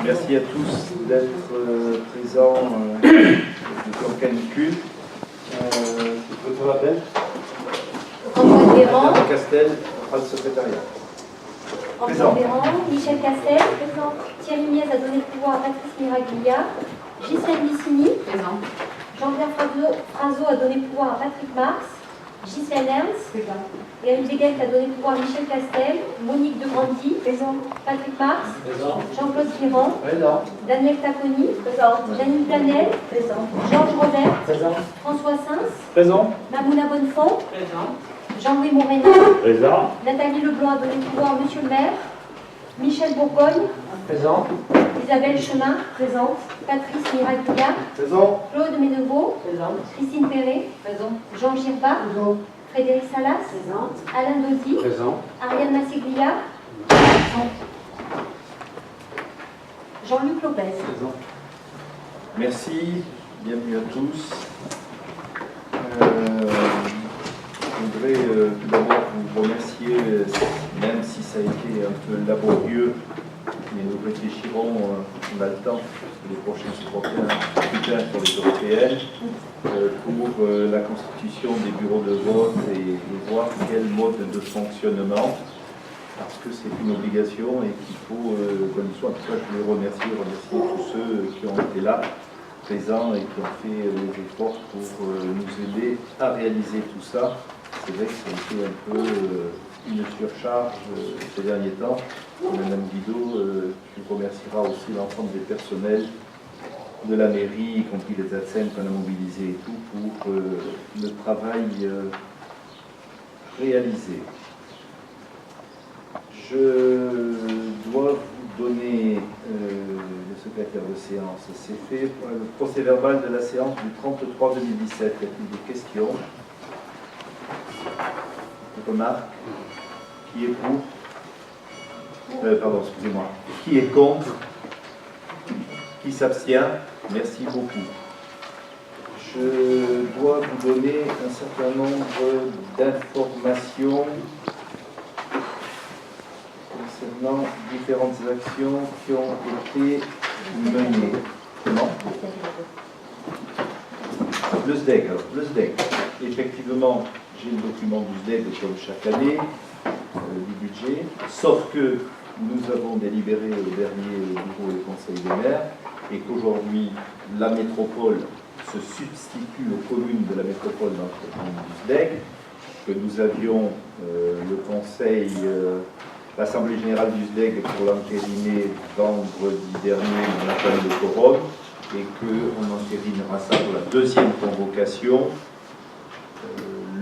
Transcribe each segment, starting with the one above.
Merci à tous d'être présents en canicule. Votre rappel Antoine Véran. Castel, le secrétariat. Antoine Véran. Michel Castel. Présent. Thierry Miez a donné le pouvoir à Patrice Miraglia. Ghislaine Vicini. Présent. Jean-Pierre Frazo a donné le pouvoir à Patrick Marx. Ghislaine Ernst. Présent. Eric Deguet a donné le pouvoir à Michel Castel. Monique de Grandy. Présent. Patrick Marx. Présent. Jean-Claude Ferrand. Présent. Daniel Taconi. Présent. Janine Planel. Présent. Georges Robert. Présent. François Sins. Présent. Mamouna Bonnefond. Présent. Jean-Louis Morena. Présent. Nathalie Leblanc a donné le pouvoir à Monsieur le maire. Michel Bourgogne. Présent. Isabelle Chemin, présente. Patrice Miraglia. Présent. Claude Ménevaux. Présent. Christine Perret. Présent. Jean Girba. Présent. Frédéric Salas. Présent. Alain Dozy. Présent. Ariane Massiglia. Jean-Luc Lopez. Présent. Merci, bienvenue à tous. Je voudrais tout d'abord vous remercier, même si ça a été un peu laborieux, mais nous réfléchirons, on a le temps, les prochains scrutins pour les européennes, pour la constitution des bureaux de vote et voir quel mode de fonctionnement, parce que c'est une obligation et qu'il faut qu'on y soit. En tout cas, je voulais remercier tous ceux qui ont été là, présents et qui ont fait les efforts pour nous aider à réaliser tout ça. C'est vrai que ça a été un peu une surcharge ces derniers temps. Madame Guido, tu remercieras aussi l'ensemble des personnels de la mairie, y compris les ATSEM qu'on a mobilisés et tout, pour le travail réalisé. Je dois vous donner le secrétaire de séance. C'est fait pour le procès verbal de la séance du 33-2017. Y a-t-il des questions? Remarques? Qui est pour? Pardon, excusez-moi. Qui est contre? Qui s'abstient? Merci beaucoup. Je dois vous donner un certain nombre d'informations concernant différentes actions qui ont été menées. Comment? Le SDEG. Le SDEG. Effectivement, j'ai le document du SDEG comme chaque année, du budget, sauf que nous avons délibéré au dernier bureau et conseil des maires et qu'aujourd'hui la métropole se substitue aux communes de la métropole dans le traitement du SDEG, que nous avions le conseil, l'Assemblée générale du SDEG pour l'entériner vendredi dernier, on a pas eu le quorum, et qu'on entérinera ça pour la deuxième convocation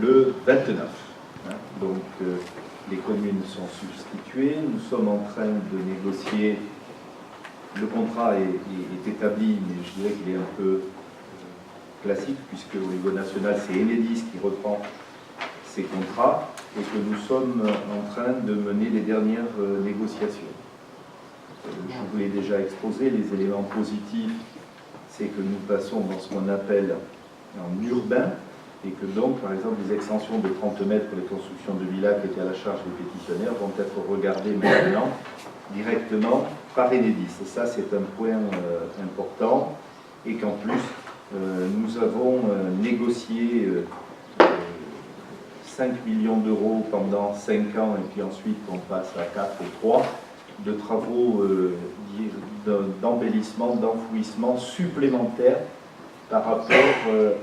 le 29. Donc les communes sont substituées, nous sommes en train de négocier, le contrat est établi, mais je dirais qu'il est un peu classique, puisque au niveau national, c'est Enedis qui reprend ces contrats, et que nous sommes en train de mener les dernières négociations. Je vous l'ai déjà exposé, les éléments positifs, c'est que nous passons dans ce qu'on appelle en urbain, et que donc, par exemple, les extensions de 30 mètres pour les constructions de villas qui étaient à la charge des pétitionnaires vont être regardées maintenant directement par Enedis. Et ça, c'est un point important, et qu'en plus, nous avons négocié 5 millions d'euros pendant 5 ans, et puis ensuite on passe à 4 et 3, de travaux d'embellissement, d'enfouissement supplémentaires par rapport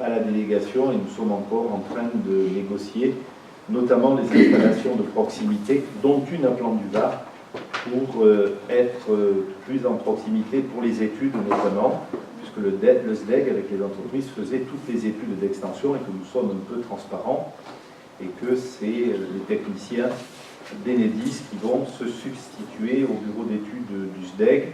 à la délégation, et nous sommes encore en train de négocier notamment les installations de proximité, dont une à Plan du Var, pour être plus en proximité pour les études notamment, puisque le SDEG avec les entreprises faisait toutes les études d'extension et que nous sommes un peu transparents, et que c'est les techniciens d'Enedis qui vont se substituer au bureau d'études du SDEG,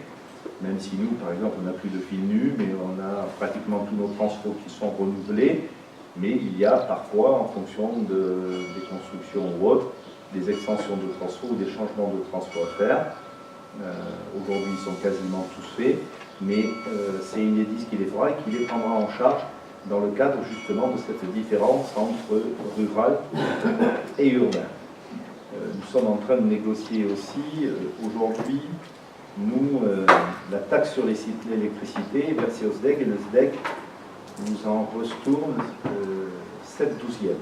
même si nous, par exemple, on n'a plus de fil nu, mais on a pratiquement tous nos transports qui sont renouvelés, mais il y a parfois, en fonction des constructions ou autres, des extensions de transport ou des changements de transport à faire. Aujourd'hui, ils sont quasiment tous faits, mais c'est Enedis qui les fera et qui les prendra en charge dans le cadre justement de cette différence entre rural et urbain. Nous sommes en train de négocier aussi aujourd'hui nous, la taxe sur l'électricité est versée au SDEC et le SDEC nous en retourne 7/12e.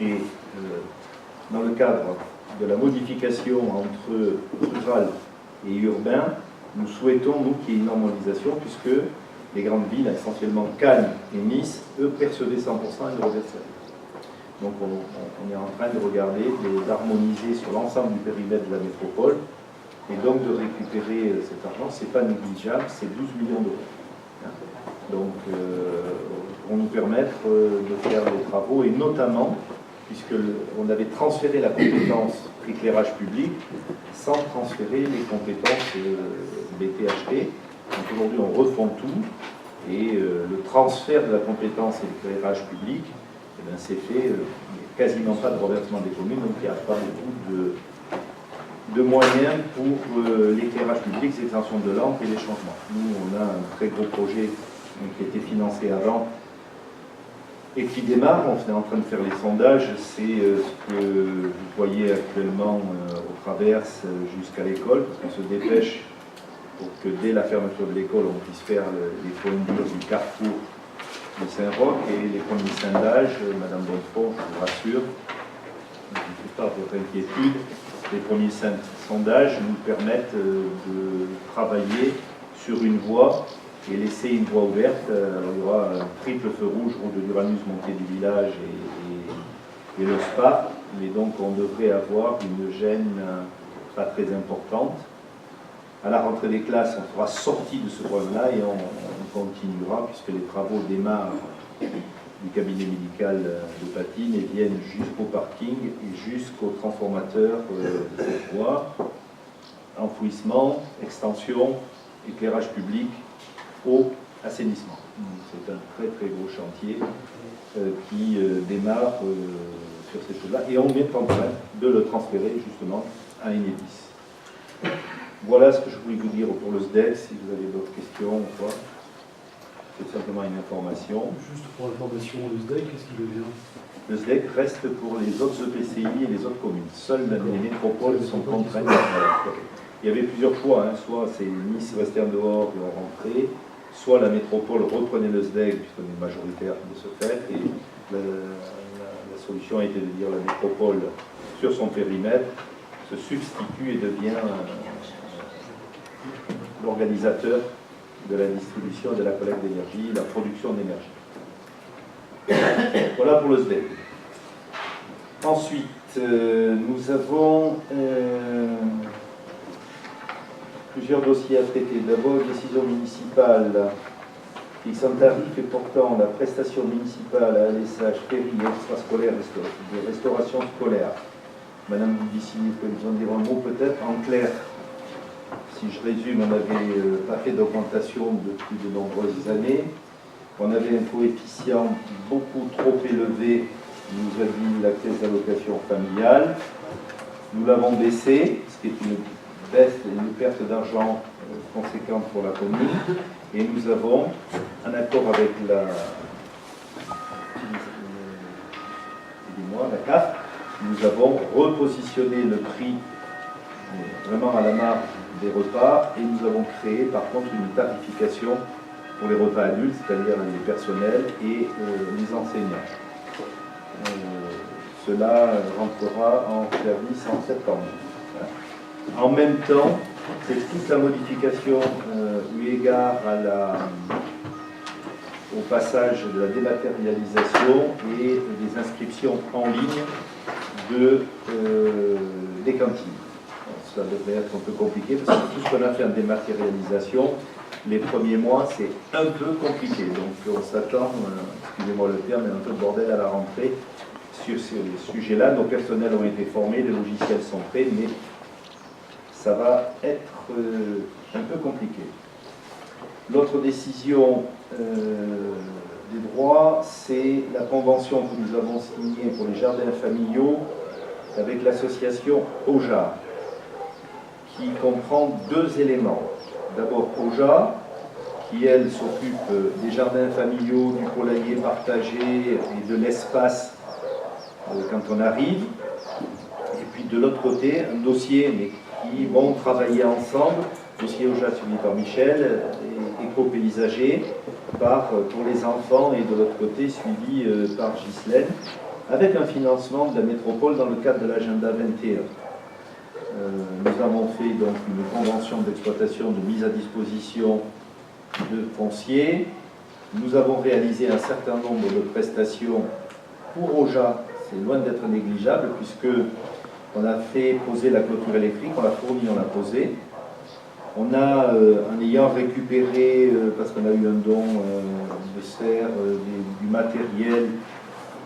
Et dans le cadre de la modification entre rural et urbain, nous souhaitons, nous, qu'il y ait une normalisation, puisque les grandes villes, essentiellement Cannes et Nice, eux percevaient 100% et le reversaient. Donc on est en train de regarder, d'harmoniser sur l'ensemble du périmètre de la métropole, et donc de récupérer cet argent. Ce n'est pas négligeable, c'est 12 millions d'euros. Donc pour nous permettre de faire des travaux, et notamment, puisqu'on avait transféré la compétence éclairage public sans transférer les compétences BTHT. Donc aujourd'hui on refond tout, et le transfert de la compétence éclairage public, eh bien, c'est fait, il n'y a quasiment pas de reversement des communes, donc il n'y a pas beaucoup de moyens pour l'éclairage public, les extensions de lampes et les changements. Nous, on a un très gros projet qui a été financé avant et qui démarre. On est en train de faire les sondages. C'est ce que vous voyez actuellement au traverse jusqu'à l'école, parce qu'on se dépêche pour que dès la fermeture de l'école, on puisse faire les pointures du carrefour de Saint-Roch et les premiers sondages. Madame Bonfort, je vous rassure, je ne fais pas votre inquiétude. Les premiers sondages nous permettent de travailler sur une voie et laisser une voie ouverte. Il y aura un triple feu rouge, route de l'Uranus, montée du village et le spa. Mais donc on devrait avoir une gêne pas très importante. À la rentrée des classes, on sera sorti de ce problème-là et on continuera, puisque les travaux démarrent du cabinet médical de Patine et viennent jusqu'au parking et jusqu'au transformateur de cette voie. Enfouissement, extension, éclairage public, eau, assainissement. C'est un très très gros chantier qui démarre sur ces choses-là, et on est en train de le transférer justement à Enedis. Voilà ce que je voulais vous dire pour le SDEC. Si vous avez d'autres questions ou quoi, c'est simplement une information. Juste pour l'information, le SDEC, qu'est-ce qu'il devient? Le SDEC reste pour les autres EPCI et les autres communes. Seules les métropoles sont contraintes. Il y avait plusieurs choix, hein. Soit c'est Nice restait en dehors et on rentrait, soit la métropole reprenait le SDEC, puisqu'on est majoritaire de ce fait, et la solution a été de dire la métropole, sur son périmètre, se substitue et devient l'organisateur de la distribution et de la collecte d'énergie, la production d'énergie. Voilà pour le SDEC. Ensuite, nous avons plusieurs dossiers à traiter. D'abord, décision municipale fixant tarif et portant la prestation municipale à ALSH péri extrascolaire de restauration scolaire. Madame Boudissi, peut nous en dire un mot peut-être en clair? Si je résume, on n'avait pas fait d'augmentation depuis de nombreuses années. On avait un coefficient beaucoup trop élevé, nous a dit la caisse d'allocation familiale. Nous l'avons baissé, ce qui est une baisse et une perte d'argent conséquente pour la commune. Et nous avons, en accord avec la CAF, nous avons repositionné le prix vraiment à la marge des repas, et nous avons créé par contre une tarification pour les repas adultes, c'est-à-dire les personnels et les enseignants. Cela rentrera en service en septembre. En même temps, c'est toute la modification eu égard au passage de la dématérialisation et des inscriptions en ligne des cantines. Ça devrait être un peu compliqué parce que tout ce qu'on a fait en dématérialisation, les premiers mois, c'est un peu compliqué. Donc on s'attend, excusez-moi le terme, mais un peu de bordel à la rentrée sur ces sujets-là. Nos personnels ont été formés, les logiciels sont prêts, mais ça va être un peu compliqué. L'autre décision des droits, c'est la convention que nous avons signée pour les jardins familiaux avec l'association OJA, qui comprend deux éléments. D'abord OJA, qui elle s'occupe des jardins familiaux, du poulailler partagé et de l'espace quand on arrive. Et puis de l'autre côté, un dossier mais qui vont travailler ensemble, dossier OJA suivi par Michel, et éco-paysager pour les enfants, et de l'autre côté suivi par Ghislaine, avec un financement de la métropole dans le cadre de l'agenda 21. Nous avons fait donc une convention d'exploitation de mise à disposition de foncier. Nous avons réalisé un certain nombre de prestations pour OJA. C'est loin d'être négligeable puisque on a fait poser la clôture électrique, on l'a fournie, on l'a posée. On a, en ayant récupéré, parce qu'on a eu un don de serre, du matériel,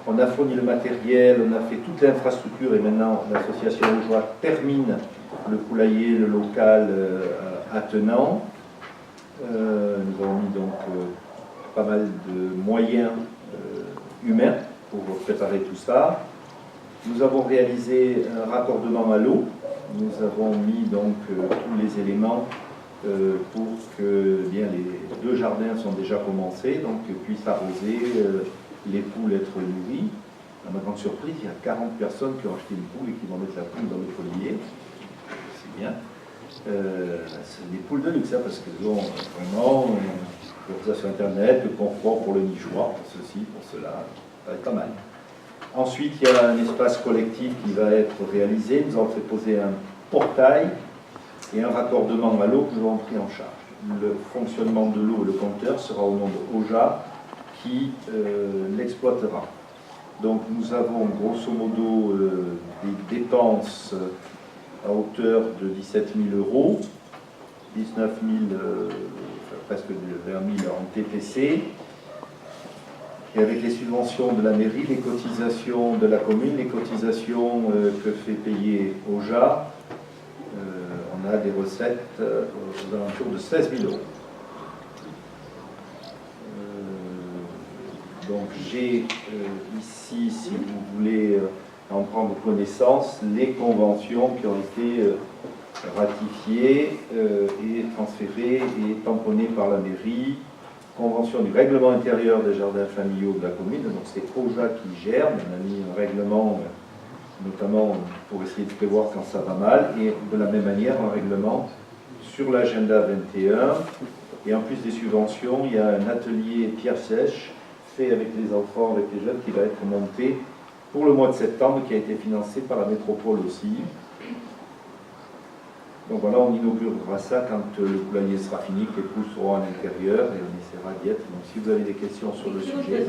on a fourni le matériel, on a fait toute l'infrastructure et maintenant l'association Aujoie termine le poulailler, le local attenant. Nous avons mis donc pas mal de moyens humains pour préparer tout ça. Nous avons réalisé un raccordement à l'eau. Nous avons mis donc tous les éléments pour que bien, les 2 jardins sont déjà commencés, donc puissent arroser, les poules être nourries. À ma grande surprise, il y a 40 personnes qui ont acheté une poule et qui vont mettre la poule dans le collier. C'est bien. C'est des poules de luxe, hein, parce qu'elles ont vraiment l'utilisation Internet, le confort pour le nichoir, pour ceci, pour cela. Ça va être pas mal. Ensuite, il y a un espace collectif qui va être réalisé. Nous avons fait poser un portail et un raccordement à l'eau que nous avons pris en charge. Le fonctionnement de l'eau et le compteur sera au nom de OJA qui l'exploitera. Donc nous avons grosso modo des dépenses à hauteur de 17 000 €, 19 000, presque 20 000 en TTC. Et avec les subventions de la mairie, les cotisations de la commune, les cotisations que fait payer OJA, on a des recettes aux alentours de 16 000 €. Donc j'ai ici, si vous voulez en prendre connaissance, les conventions qui ont été ratifiées et transférées et tamponnées par la mairie. Convention du règlement intérieur des jardins familiaux de la commune, donc c'est OJA qui gère. On a mis un règlement notamment pour essayer de prévoir quand ça va mal, et de la même manière un règlement sur l'agenda 21. Et en plus des subventions, il y a un atelier pierre sèche fait avec les enfants, avec les jeunes, qui va être monté pour le mois de septembre, qui a été financé par la métropole aussi. Donc voilà, on inaugurera ça quand le poulailler sera fini, que les poules seront à l'intérieur, et on essaiera d'y être. Donc si vous avez des questions sur le sujet...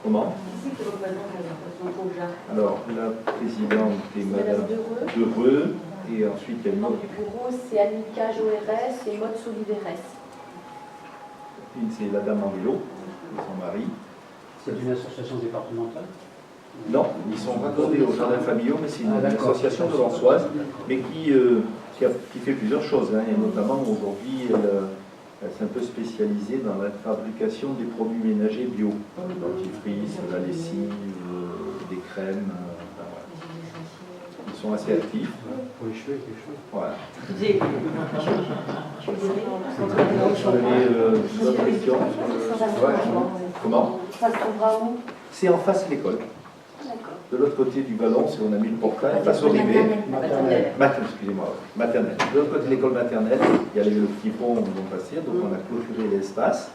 Comment? Qui représente l'association OJA? Alors, la présidente est Madame Dereux, et ensuite il y a une Le autre... du bureau, c'est Annika Joérès et Maud Soliveres. Une, c'est la dame en vélo, son mari. C'est une association départementale? Non, ils sont raccordés aux jardins familiaux, mais c'est une association de l'Ansoise, mais qui fait plusieurs choses. Hein. Et notamment, aujourd'hui, elle s'est un peu spécialisée dans la fabrication des produits ménagers bio. Dentifrice, la lessive, des crèmes. Ils sont assez actifs. Pour les cheveux, quelque chose. Voilà. Ça D'autres questions? Comment? se trouvera où? C'est en face de l'école. D'accord. De l'autre côté du ballon, on a mis le portail, face au rivet. Excusez-moi, maternelle. De l'autre côté de l'école maternelle, il y a le petit pont où ils vont passer, donc on a clôturé l'espace.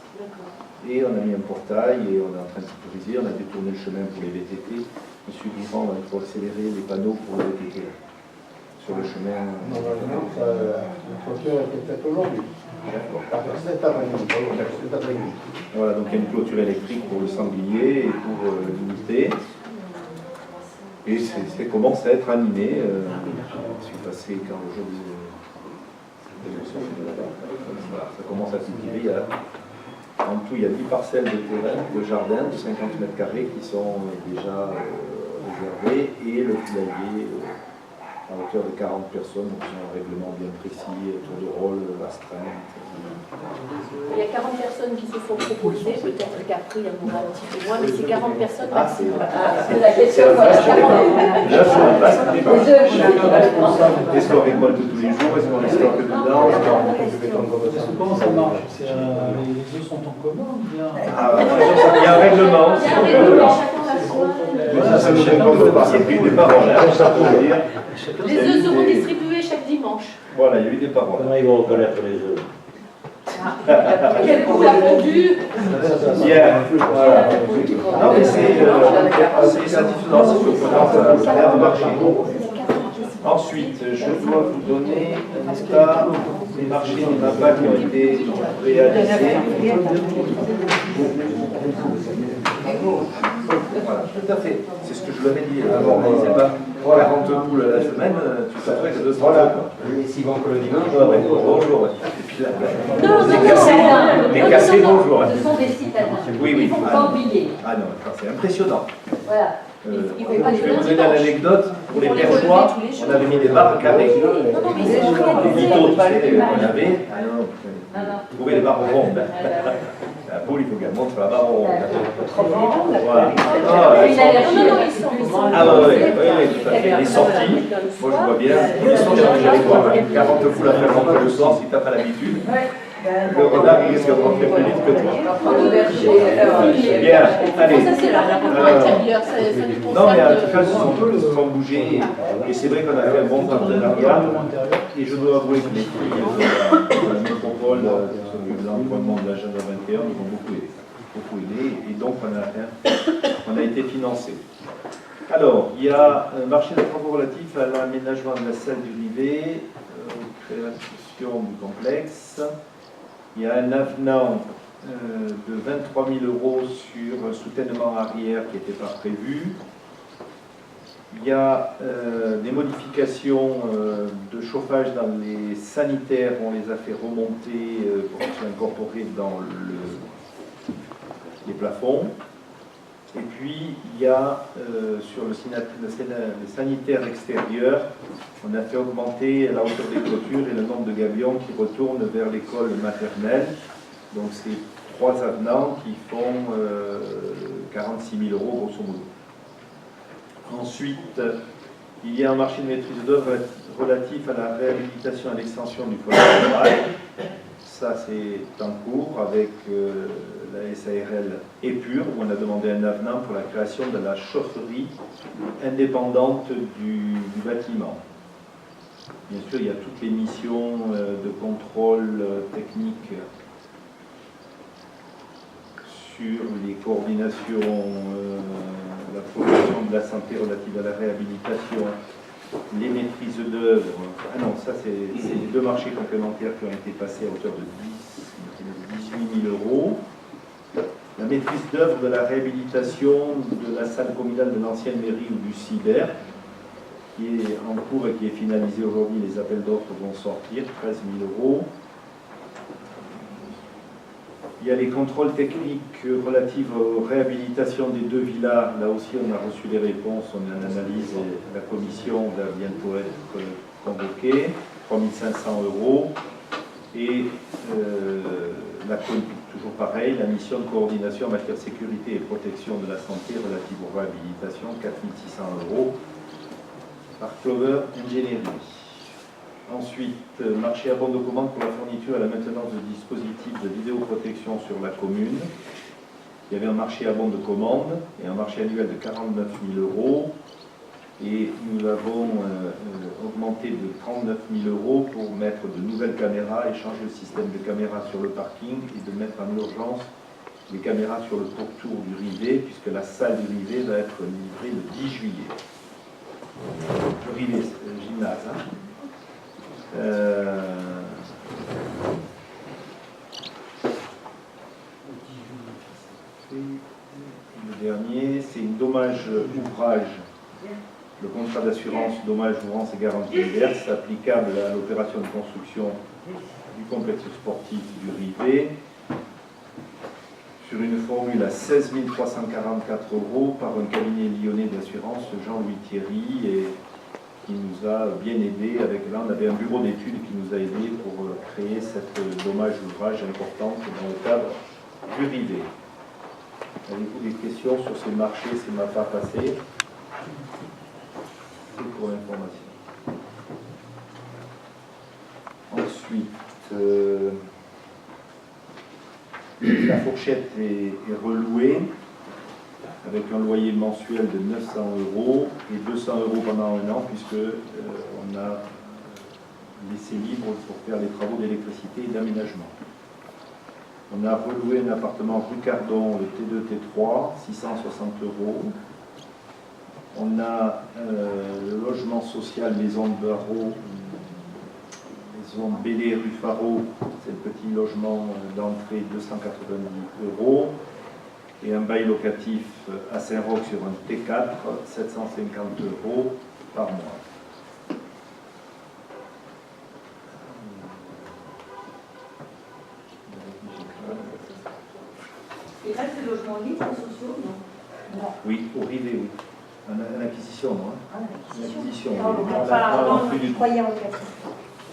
Et on a mis un portail et on est en train de sécuriser, on a détourné le chemin pour les VTT. Monsieur Guirand, il faut accélérer les panneaux pour les VTT. Sur le chemin. Normalement, le clôture était peut-être aujourd'hui. Cet après-midi. Voilà, donc il y a une clôture électrique pour le sanglier et pour l'unité. Et c'est commence à être animé. Je suis passé quand le jour des élections, voilà, ça commence à cultiver. En tout, il y a 10 parcelles de terrain, de jardin de 50 mètres carrés qui sont déjà réservées, et le poulailler à hauteur de 40 personnes, donc c'est un règlement bien précis, tour de rôle, astreinte. Il y a 40 personnes qui se sont proposées, peut-être qu'après il y en aura un petit peu moins, mais c'est 40 personnes maximum. C'est la question. Là, je ne passe pas. Est-ce qu'on récolte tous les jours? Est-ce qu'on les stocke dedans? Comment ça marche? Les œufs sont en commun ou bien? Il y a un règlement. Il y a un règlement. Ça ne répond pas. Il y a eu des paroles. Les œufs seront distribués chaque dimanche. Voilà, il y a eu des paroles. Comment ils vont reconnaître les œufs? Quel coup a pondu? Bien. Voilà. Non, mais c'est satisfaisant, c'est surprenant, ça a l'air de marcher. Ensuite, je dois vous donner un état des marchés des MAPA qui ont été réalisés. Voilà, tout à fait. C'est ce que je l'avais dit. Alors, c'est pas 40 poules à la semaine, tu t'attends que 200 Voilà. poules. Et si bon que le dimanche, Bonjour. Et puis là, Non, les cafés, bonjour. Ce sont des citadins. Oui, Il oui. ne faut pas oublier. Ah non, c'est impressionnant. Voilà. Je vais vous donner l'anecdote. Pour les perchoirs, on avait mis des barres carrées. non, mais c'est Les mythos, tu sais, on avait. Ah non, vous trouvez les barres rondes. La poule, il faut qu'elle montre la barre ronde. Voilà. ils sont. Ah ouais, tout à fait. Les sorties, moi je vois bien. Les sorties, j'allais voir 40 poules à faire rentrer le soir si tu n'as pas l'habitude. Le renard, il risque de rentrer plus vite que toi. Bien, allez. Ça, c'est la intérieur, ça nous concerne. Non, mais en tout cas, ils se sont bougés. Et c'est vrai qu'on a fait un bon partenariat. Et je dois avouer que les filles de la métropole, l'entraînement de l'agenda 21, nous ont beaucoup aidé. Et donc, on a été financé. Alors, il y a un marché de travaux relatif à l'aménagement de la salle du Rivet, création du complexe. Il y a un avenant de 23 000 € sur un soutènement arrière qui n'était pas prévu. Il y a des modifications de chauffage dans les sanitaires, on les a fait remonter pour qu'ils soient incorporés dans les plafonds. Et puis il y a sur le sanitaire extérieur, on a fait augmenter la hauteur des clôtures et le nombre de gabions qui retournent vers l'école maternelle. Donc c'est 3 avenants qui font 46 000 € grosso modo. Ensuite, il y a un marché de maîtrise d'œuvre relatif à la réhabilitation et l'extension du foyer rural. Ça, c'est en cours avec la SARL Épure, où on a demandé un avenant pour la création de la chaufferie indépendante du bâtiment. Bien sûr, il y a toutes les missions de contrôle technique sur les coordinations, la promotion de la santé relative à la réhabilitation, les maîtrises d'œuvre. Ah non, ça c'est les 2 marchés complémentaires qui ont été passés à hauteur de 18 000 €. La maîtrise d'œuvre de la réhabilitation de la salle communale de l'ancienne mairie ou du cyber, qui est en cours et qui est finalisée aujourd'hui. Les appels d'offres vont sortir, 13 000 €. Il y a les contrôles techniques relatifs aux réhabilitations des 2 villas. Là aussi, on a reçu les réponses, on a une analyse et la commission va bientôt être convoquée. 3 500 €. Et toujours pareil, la mission de coordination en matière de sécurité et protection de la santé relative aux réhabilitations, 4 600 € par Clover Engineering. Ensuite, marché à bon de commande pour la fourniture et la maintenance de dispositifs de vidéoprotection sur la commune. Il y avait un marché à bon de commande et un marché annuel de 49 000 €. Et nous avons augmenté de 39 000 € pour mettre de nouvelles caméras et changer le système de caméras sur le parking et de mettre en urgence les caméras sur le pourtour du Rivet, puisque la salle du Rivet va être livrée le 10 juillet. Le Rivet, c'est le gymnase. Hein. Le dernier, c'est une dommage ouvrage. Le contrat d'assurance dommage ouvrance et garantie inverse applicable à l'opération de construction du complexe sportif du Rivet sur une formule à 16 344 € par un cabinet lyonnais d'assurance, Jean-Louis Thierry, et qui nous a bien aidé. Avec là, on avait un bureau d'études qui nous a aidé pour créer cette dommage ouvrage importante dans le cadre du Rivet. Avez-vous des questions sur ces marchés, ces MAPA passés? Pour l'information. Ensuite, la fourchette est relouée. avec un loyer mensuel de 900 € et 200 € pendant un an, puisque on a laissé libre pour faire les travaux d'électricité et d'aménagement. On a reloué un appartement rue Cardon, le T2, T3, 660 €. On a le logement social Maison de Barreau, Maison Bélé, rue Faro, c'est le petit logement d'entrée, 290 €. Et un bail locatif à Saint-Roch sur un T4, 750 € par mois. Et là, c'est logement libre ou sociaux, non? Oui, au Rivet, oui. En acquisition, non hein? En acquisition. Je croyais en locatif.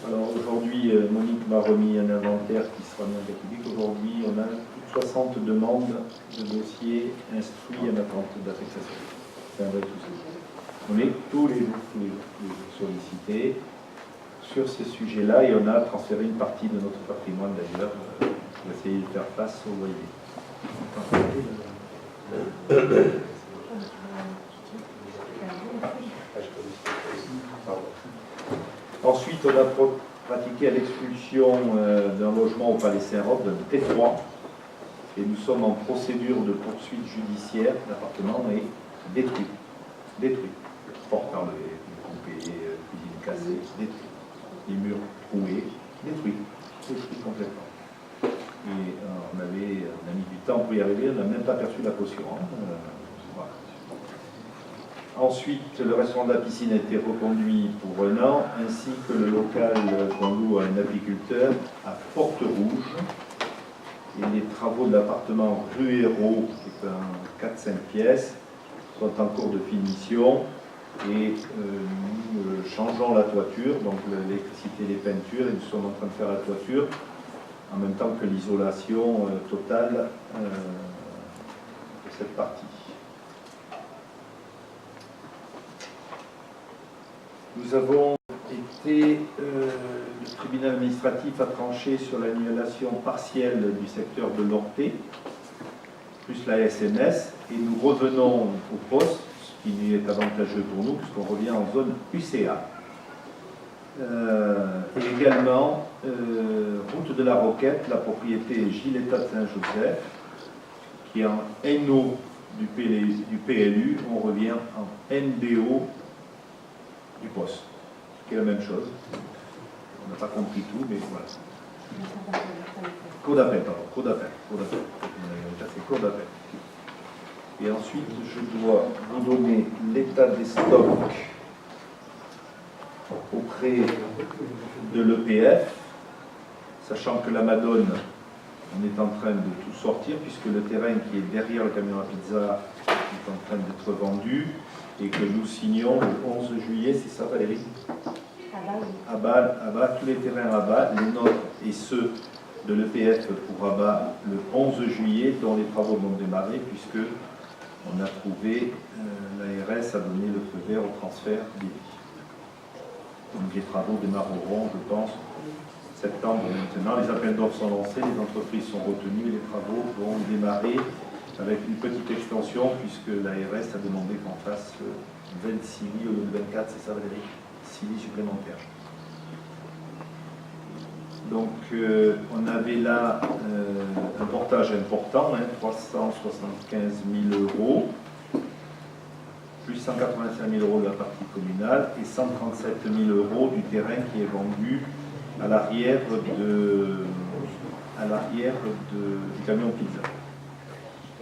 Alors aujourd'hui, Monique m'a remis un inventaire qui sera mis en public. Aujourd'hui, on a plus de 60 demandes de dossiers instruits en attente d'affectation. C'est un vrai souci. On est tous les jours sollicités sur ces sujets-là et on a transféré une partie de notre patrimoine d'ailleurs pour essayer de faire face au loyer. Ensuite, on a pratiqué à l'expulsion d'un logement au Palais Saint-Roch, d'un T3, et nous sommes en procédure de poursuite judiciaire. L'appartement est détruit. Détruit. Porte enlevée, coupée, cuisine cassée, détruit. Les murs troués, détruit. Détruit complètement. Et on a mis du temps pour y arriver, on n'a même pas perçu la caution. Voilà. Ensuite, le restaurant de la piscine a été reconduit pour un an, ainsi que le local qu'on loue à un apiculteur à Porte-Rouge. Et les travaux de l'appartement rue Hérault, qui est un 4-5 pièces, sont en cours de finition. Et nous changeons la toiture, donc l'électricité et les peintures, et nous sommes en train de faire la toiture, en même temps que l'isolation totale de cette partie. Nous avons été, le tribunal administratif a tranché sur l'annulation partielle du secteur de l'Orté, plus la SMS, et nous revenons au poste, ce qui est avantageux pour nous, puisqu'on revient en zone UCA. Et également, route de la Roquette, la propriété Giletta de Saint-Joseph, qui est en NO du PLU, on revient en NBO du poste, qui est la même chose. On n'a pas compris tout, mais voilà. Cours d'appel, pardon, cours d'appel. C'est cours d'appel. Et ensuite, je dois vous donner l'état des stocks auprès de l'EPF, sachant que la Madone, on est en train de tout sortir, puisque le terrain qui est derrière le camion à pizza est en train d'être vendu, et que nous signons le 11 juillet, c'est ça Valérie? À Bas, tous les terrains à Bas, les nôtres et ceux de l'EPF pour Rabat le 11 juillet, dont les travaux vont démarrer, puisque on a trouvé, l'ARS a donné le feu vert au transfert des vies. Donc les travaux démarreront, je pense, septembre maintenant. Les appels d'offres sont lancés, les entreprises sont retenues, les travaux vont démarrer avec une petite extension, puisque l'ARS a demandé qu'on fasse 26 lits au lieu de 24, c'est ça Valérie? 6 lits supplémentaires. Donc on avait là un portage important, 375 000 €, plus 185 000 € de la partie communale et 137 000 € du terrain qui est vendu à l'arrière du camion pizza.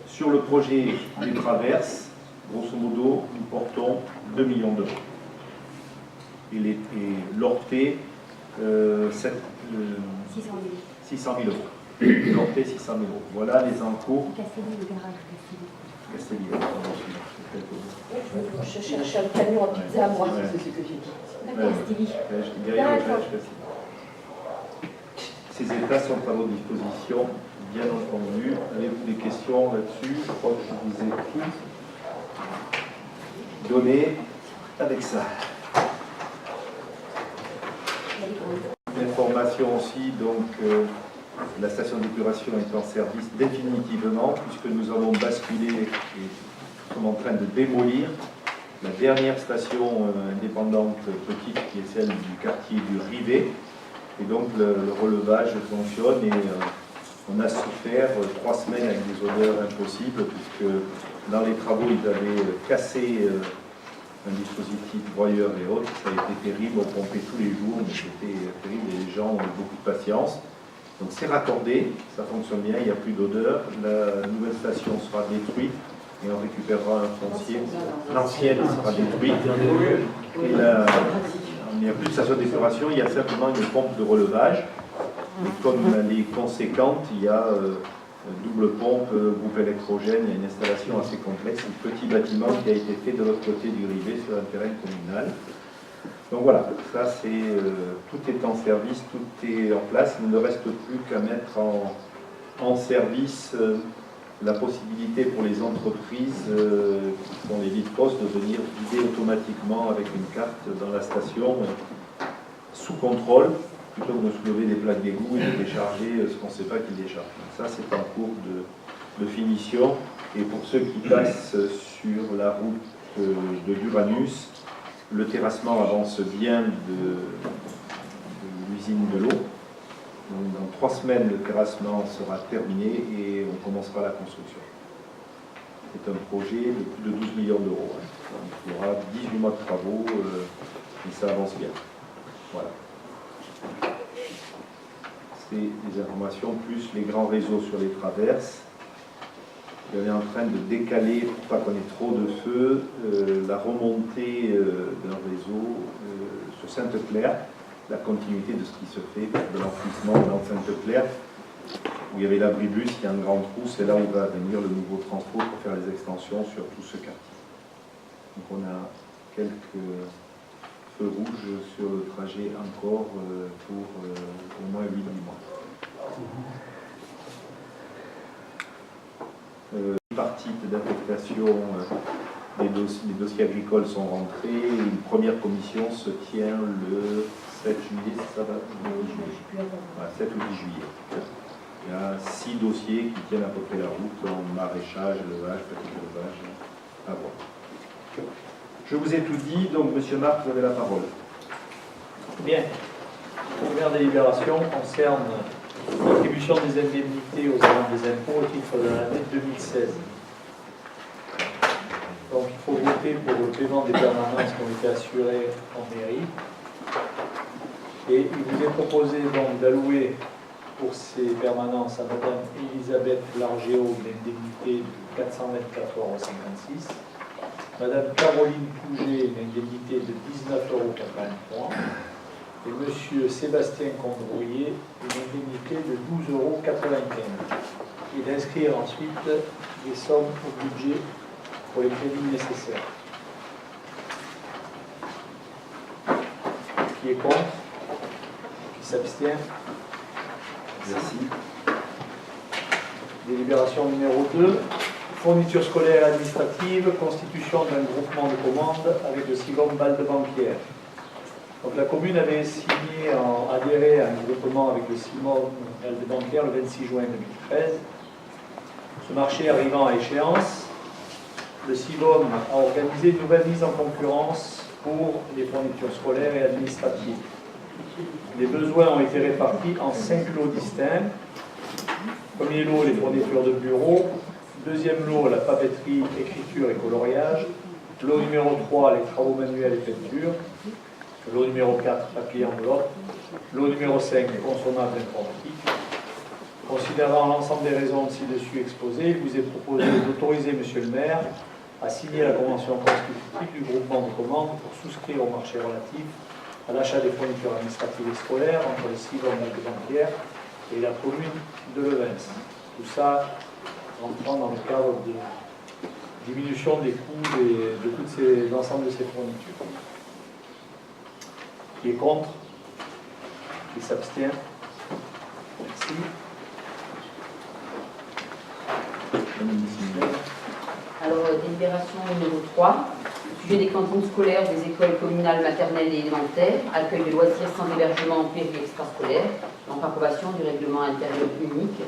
Sur le projet des traverses, grosso modo, nous portons 2 millions d'euros. Et l'Orté, 600 000 €. L'Orté, 600 000 €. Voilà les encours. Castelli, Je cherche un camion à pizza, moi. C'est ce que j'ai dit. Ces états sont à votre disposition, bien entendu. Avez-vous des questions là-dessus? Je crois que je vous ai tout donné avec ça. L'information aussi, donc, la station d'épuration est en service définitivement, puisque nous avons basculé, et nous sommes en train de démolir la dernière station indépendante petite qui est celle du quartier du Rivet. Et donc le relevage fonctionne et on a souffert 3 semaines avec des odeurs impossibles puisque dans les travaux ils avaient cassé un dispositif broyeur et autres. Ça a été terrible, on pompait tous les jours, mais c'était terrible et les gens ont eu beaucoup de patience. Donc c'est raccordé, ça fonctionne bien, il n'y a plus d'odeur. La nouvelle station sera détruite et on récupérera un foncier. L'ancienne sera détruite. Et il n'y a plus de station d'épuration, il y a simplement une pompe de relevage. Et comme elle est conséquente, il y a double pompe, groupe électrogène, il y a une installation assez complexe, un petit bâtiment qui a été fait de l'autre côté du Rivet sur un terrain communal. Donc voilà, ça c'est tout est en service, tout est en place. Il ne reste plus qu'à mettre en service la possibilité pour les entreprises qui font les vides-postes de venir vider automatiquement avec une carte dans la station sous contrôle, plutôt que de soulever des plaques d'égout et de décharger ce qu'on ne sait pas qu'ils déchargent. Donc ça c'est en cours de finition. Et pour ceux qui passent sur la route de l'Uranus, le terrassement avance bien de l'usine de l'eau. Dans 3 semaines, le terrassement sera terminé et on commencera la construction. C'est un projet de plus de 12 millions d'euros. Il y aura 18 mois de travaux et ça avance bien. Voilà. C'est des informations plus les grands réseaux sur les traverses. On est en train de décaler, pour pas qu'on ait trop de feu, la remontée d'un réseau sur Sainte-Claire, la continuité de ce qui se fait de l'enfouissement dans Sainte-Claire, où il y avait l'abribus, il y a un grand trou, c'est là où va venir le nouveau transport pour faire les extensions sur tout ce quartier. Donc on a quelques feux rouges sur le trajet encore pour au moins 8 mois. Une partie d'affectation des dossiers agricoles sont rentrés. Une première commission se tient le 7 juillet, ça va 7 ou 10 juillet. Il y a 6 dossiers qui tiennent à peu près la route en maraîchage, élevage, petit élevage, à voir. Je vous ai tout dit, donc Monsieur Marc, vous avez la parole. Bien. La première délibération concerne l'attribution des indemnités aux agents des impôts au titre de l'année 2016. Donc il faut voter pour le paiement des permanences qui ont été assurées en mairie. Et il vous est proposé donc d'allouer pour ces permanences à Madame Elisabeth Largéo l'indemnité de 424,56 €, Madame Caroline Pouget l'indemnité de 19,83 € et Monsieur Sébastien Condrouillet une indemnité de 12,95 € et d'inscrire ensuite les sommes au budget pour les crédits nécessaires. Qui est contre? Qui s'abstient? Merci. Délibération numéro 2, fourniture scolaire et administrative, constitution d'un groupement de commandes avec le SIGOM Val-de-Banquière. Donc la commune avait adhéré à un groupement avec le SIGOM Val-de-Banquière le 26 juin 2013. Ce marché arrivant à échéance, le SIGOM a organisé une nouvelle mise en concurrence pour les fournitures scolaires et administratives. Les besoins ont été répartis en 5 lots distincts. Premier lot, les fournitures de bureau. Deuxième lot, la papeterie, écriture et coloriage. Lot numéro 3, les travaux manuels et peinture. Lot numéro 4, papier enveloppe. Lot numéro 5, les consommables informatiques. Considérant l'ensemble des raisons ci-dessus exposées, il vous est proposé d'autoriser Monsieur le maire à signer la convention constitutive du groupement de commandes pour souscrire au marché relatif à l'achat des fournitures administratives et scolaires entre le SIGOM Val-de-Banquière et la commune de Levens. Tout ça entrant dans le cadre de diminution des coûts de l'ensemble de ces fournitures. Qui est contre? Qui s'abstient? Merci. Alors, délibération numéro 3, au sujet des cantines scolaires des écoles communales maternelles et élémentaires, accueil de loisirs sans hébergement péri extrascolaire, donc approbation du règlement intérieur unique.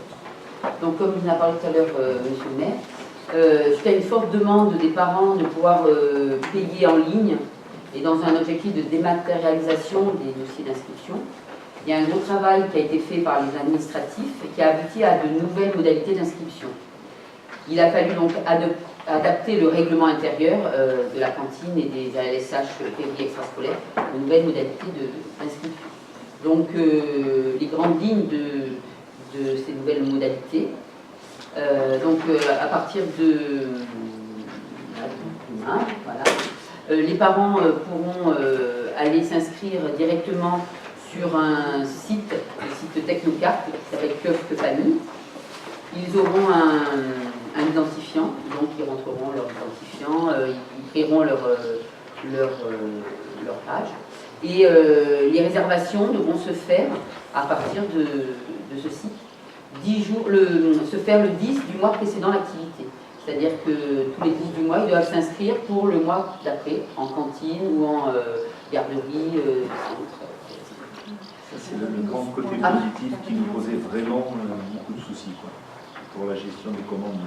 Donc, comme nous en a parlé tout à l'heure Monsieur le maire, suite à une forte demande des parents de pouvoir payer en ligne et dans un objectif de dématérialisation des dossiers d'inscription, il y a un gros travail qui a été fait par les administratifs et qui a abouti à de nouvelles modalités d'inscription. Il a fallu donc adapter le règlement intérieur de la cantine et des ALSH péri extrascolaires aux nouvelles modalités d'inscription. Donc les grandes lignes de ces nouvelles modalités. À partir de... voilà. Les parents pourront aller s'inscrire directement sur un site, le site Technocarte, qui s'appelle Kiosque Famille. Ils auront un identifiant, donc ils rentreront leur identifiant, ils créeront leur page. Et les réservations devront se faire à partir de ce site. 10 jours, se faire le 10 du mois précédant l'activité. C'est-à-dire que tous les 10 du mois, ils doivent s'inscrire pour le mois d'après, en cantine ou en garderie. Ça, c'est le grand côté positif qui nous posait vraiment beaucoup de soucis pour la gestion des commandes.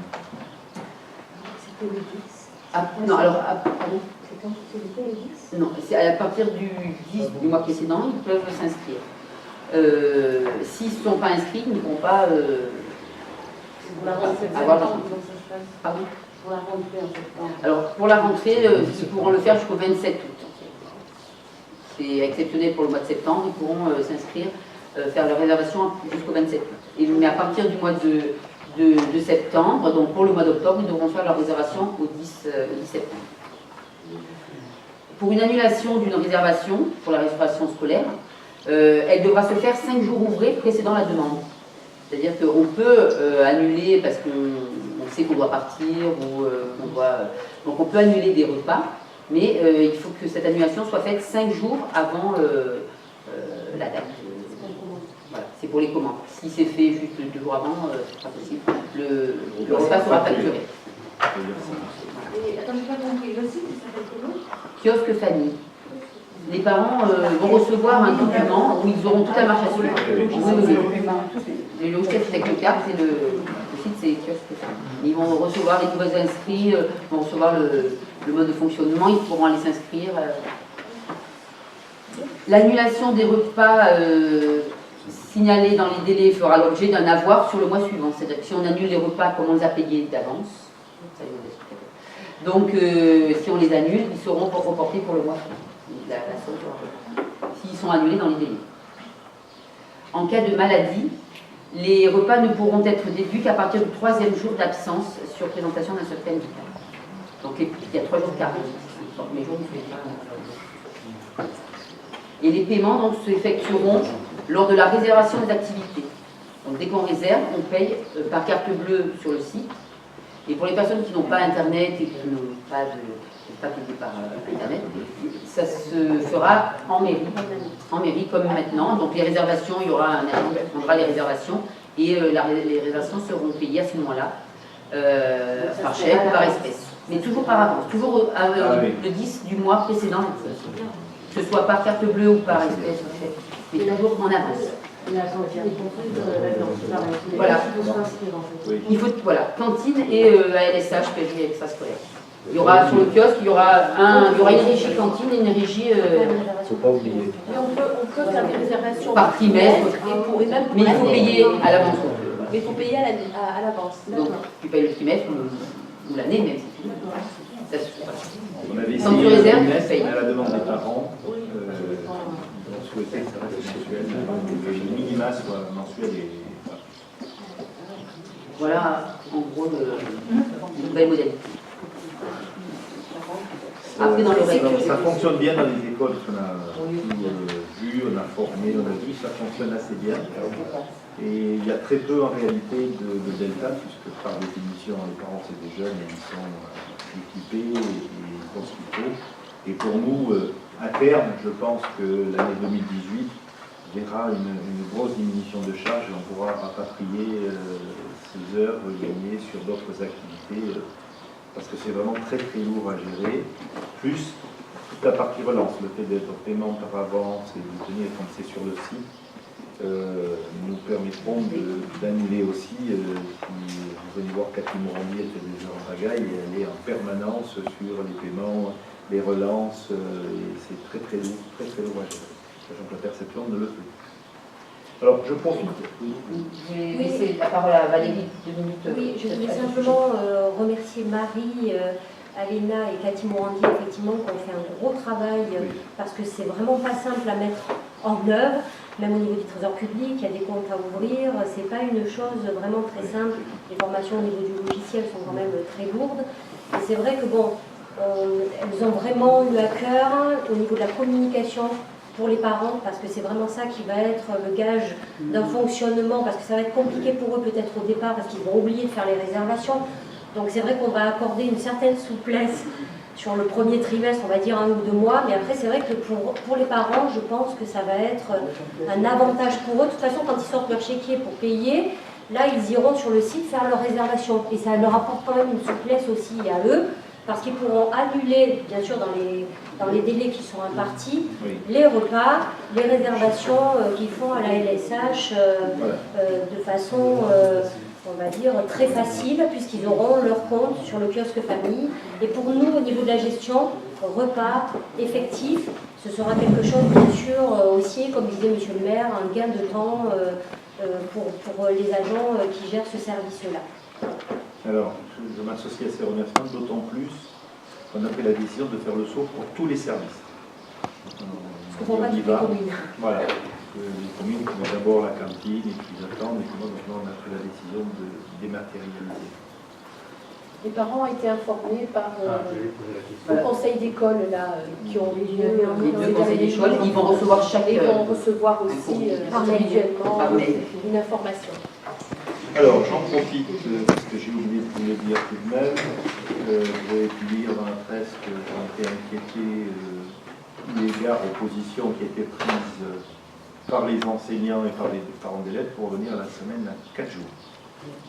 C'était le 10. Non, alors, pardon. C'est quand c'était le 10? Non, c'est à partir du 10 du mois précédent, ils peuvent s'inscrire. S'ils ne sont pas inscrits, ils ne pourront pas Pour la rentrée de avoir septembre, comment ça se passe? Pardon. Pour la rentrée en septembre. Alors, pour la rentrée, ils pourront le faire jusqu'au 27 août. C'est exceptionnel pour le mois de septembre, ils pourront s'inscrire, faire leur réservation jusqu'au 27 août. Mais à partir du mois de septembre, donc pour le mois d'octobre, ils devront faire leur réservation au 10 septembre. Pour une annulation d'une réservation, pour la restauration scolaire, elle devra se faire 5 jours ouvrés précédant la demande. C'est-à-dire qu'on peut annuler parce qu'on sait qu'on doit partir ou qu'on doit... Donc on peut annuler des repas, mais il faut que cette annulation soit faite 5 jours avant la date. Voilà, c'est pour les commandes. Si c'est fait juste 2 jours avant, c'est pas possible. Le repas sera facturé. Et attends, j'ai pas compris. Le site, il s'appelle comment? Kiosque Famille. Les parents vont recevoir un document où ils auront toute la marche à suivre. Le logiciel Technocarte, c'est le site, c'est Kiosque Famille. Ils vont recevoir les nouveaux inscrits, vont recevoir le mode de fonctionnement, ils pourront aller s'inscrire. L'annulation des repas signalés dans les délais fera l'objet d'un avoir sur le mois suivant. C'est-à-dire que si on annule les repas comme on les a payés d'avance, donc si on les annule, ils seront reportés pour le mois suivant. S'ils sont annulés dans les délais. En cas de maladie, les repas ne pourront être déduits qu'à partir du 3e jour d'absence sur présentation d'un secret médical. Donc il y a 3 jours de carence. Et les paiements donc s'effectueront lors de la réservation des activités. Donc dès qu'on réserve, on paye par carte bleue sur le site. Et pour les personnes qui n'ont pas Internet et qui n'ont pas payé par Internet, ça se fera en mairie comme maintenant. Donc les réservations, il y aura un agent qui prendra les réservations et les réservations seront payées à ce moment-là par chèque ou par espèce. Mais toujours par avance, toujours le 10 du mois précédent, que ce soit par carte bleue ou par espèce ou chèque, mais toujours en avance. Voilà. Il faut, voilà, cantine et ALSH, péri extrascolaire. Il y aura sur le kiosque, il y aura une régie cantine et une régie. Faut pas oublier. Mais on peut faire des réservations par trimestre, mais il faut payer à l'avance. Mais il faut payer à l'avance. Donc tu payes le trimestre ou l'année même si tu veux. Ça suffit pas. On avait Sans essayé réserve, le tu payes. à la demande des parents. On souhaitait que ça reste mensuel, que le minima soit mensuel et Voilà en gros une nouvelle modalité. Après, dans le règles. ça fonctionne bien dans les écoles qu'on a vu, on a formé, on a vu, ça fonctionne assez bien. Et il y a très peu en réalité de delta, puisque par définition, les parents c'est des jeunes et ils sont équipés et ils font ce qu'il faut. Et pour nous, à terme, je pense que l'année 2018 verra une grosse diminution de charges et on pourra rapatrier ces heures gagnées sur d'autres activités. Parce que c'est vraiment très très lourd à gérer, plus toute la partie relance, le fait d'être paiement par avance et de tenir comme c'est sur le site, nous permettront d'annuler aussi, si vous venez voir Cathy Morandi était déjà en pagaille, et elle est en permanence sur les paiements, les relances, et c'est très très lourd à gérer, sachant que la perception ne le fait plus. Alors, je profite. Je vais laisser la parole à Valérie, 2 minutes. Oui, je voulais simplement remercier Marie, Alena et Cathy Morandi, effectivement, qui ont fait un gros travail, parce que c'est vraiment pas simple à mettre en œuvre, même au niveau du trésor public, il y a des comptes à ouvrir, c'est pas une chose vraiment très simple. Les formations au niveau du logiciel sont quand même très lourdes. Et c'est vrai que bon, elles ont vraiment eu à cœur au niveau de la communication pour les parents, parce que c'est vraiment ça qui va être le gage d'un fonctionnement, parce que ça va être compliqué pour eux peut-être au départ, parce qu'ils vont oublier de faire les réservations. Donc c'est vrai qu'on va accorder une certaine souplesse sur le premier trimestre, on va dire 1 ou 2 mois, mais après c'est vrai que pour les parents, je pense que ça va être un avantage pour eux. De toute façon, quand ils sortent leur chéquier pour payer, là ils iront sur le site faire leur réservation, et ça leur apporte quand même une souplesse aussi à eux, parce qu'ils pourront annuler, bien sûr dans les délais qui sont impartis, les repas, les réservations qu'ils font à la LSH de façon, on va dire, très facile, puisqu'ils auront leur compte sur le kiosque famille. Et pour nous, au niveau de la gestion, repas, effectif, ce sera quelque chose, bien sûr, aussi, comme disait Monsieur le maire, un gain de temps pour les agents qui gèrent ce service-là. Alors, je m'associe à ces remerciements, d'autant plus qu'on a pris la décision de faire le saut pour tous les services. Ce ne font pas toutes les communes. Voilà. Les communes qui ont d'abord la cantine et qui attendent, et puis maintenant on a pris la décision de dématérialiser. Les parents ont été informés par le conseil d'école qui ont eu lieu Les 2 conseils d'école, ils vont recevoir chaque. Ils vont recevoir aussi individuellement une information. Alors, j'en profite, parce que j'ai oublié de vous le dire tout de même. Vous avez pu lire dans la presse que j'ai été inquiété eu égard aux positions qui étaient prises par les enseignants et par les parents d'élèves pour revenir à la semaine à 4 jours.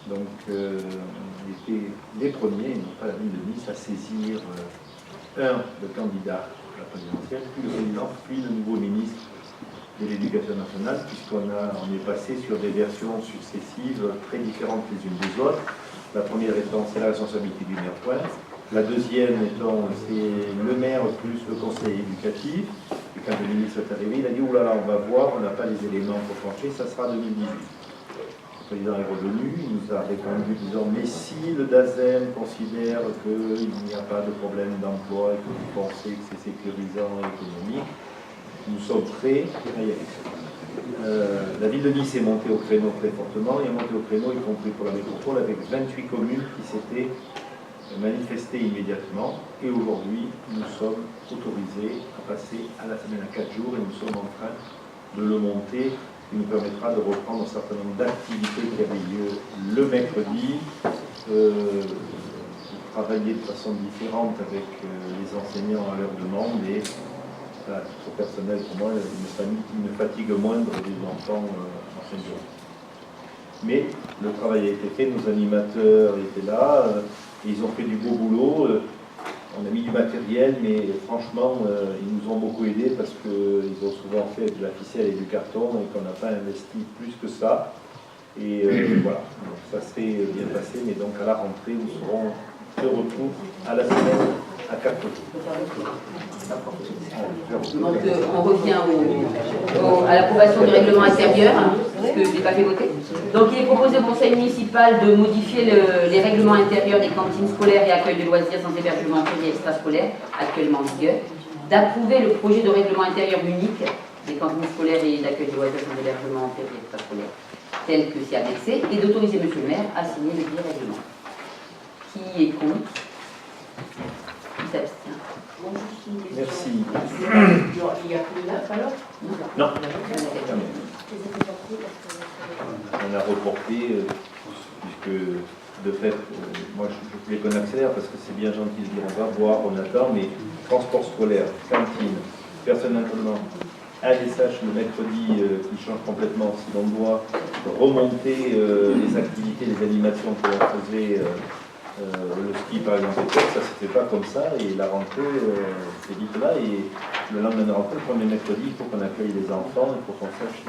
Donc, ils étaient les premiers, et non pas la ville de Nice, à saisir le candidat à la présidentielle, puis le président, puis le nouveau ministre de l'Éducation nationale, puisqu'on est passé sur des versions successives très différentes les unes des autres. La première étant, c'est la responsabilité du maire point. La deuxième étant, c'est le maire plus le conseil éducatif. Et quand le ministre est arrivé, il a dit, oh là là, on va voir, on n'a pas les éléments pour trancher, ça sera 2018. Le président est revenu, il nous a répondu disant, mais si le DAZEM considère qu'il n'y a pas de problème d'emploi et que vous pensez que c'est sécurisant et économique, nous sommes prêts à y aller. La ville de Nice est montée au créneau très fortement, et est montée au créneau, y compris pour la métropole, avec 28 communes qui s'étaient manifestées immédiatement. Et aujourd'hui, nous sommes autorisés à passer à la semaine à 4 jours, et nous sommes en train de le monter, qui nous permettra de reprendre un certain nombre d'activités qui avaient lieu le mercredi, de travailler de façon différente avec les enseignants à leur demande, et à titre personnel, pour moi, une fatigue moindre des enfants en fin de journée. Mais le travail a été fait, nos animateurs étaient là, et ils ont fait du beau boulot. On a mis du matériel, mais franchement, ils nous ont beaucoup aidés parce qu'ils ont souvent fait de la ficelle et du carton et qu'on n'a pas investi plus que ça. Et voilà, donc ça s'est bien passé, mais donc à la rentrée, nous serons de retour à la semaine à 4 jours. Donc on revient à l'approbation du règlement intérieur, parce que je n'ai pas fait voter. Donc il est proposé au conseil municipal de modifier les règlements intérieurs des cantines scolaires et accueil de loisirs sans hébergement privé extrascolaire, actuellement en vigueur, d'approuver le projet de règlement intérieur unique des cantines scolaires et d'accueil de loisirs sans hébergement privé extrascolaire, tel que c'est annexé, et d'autoriser M. le maire à signer les 10 règlements. Qui est contre? Qui s'abstient? Merci. Il y a plus là, alors? Non. On a reporté, puisque de fait, moi je voulais qu'on accélère parce que c'est bien gentil de dire on va voir, on attend, mais transport scolaire, cantine, personnellement, ALSH le mercredi qui change complètement, si l'on doit remonter les activités, les animations que l'on faisait. Le ski par exemple, ça ne se fait pas comme ça, et la rentrée c'est vite là, et le lendemain de rentrée, le premier mercredi, il faut qu'on accueille les enfants, il faut qu'on sache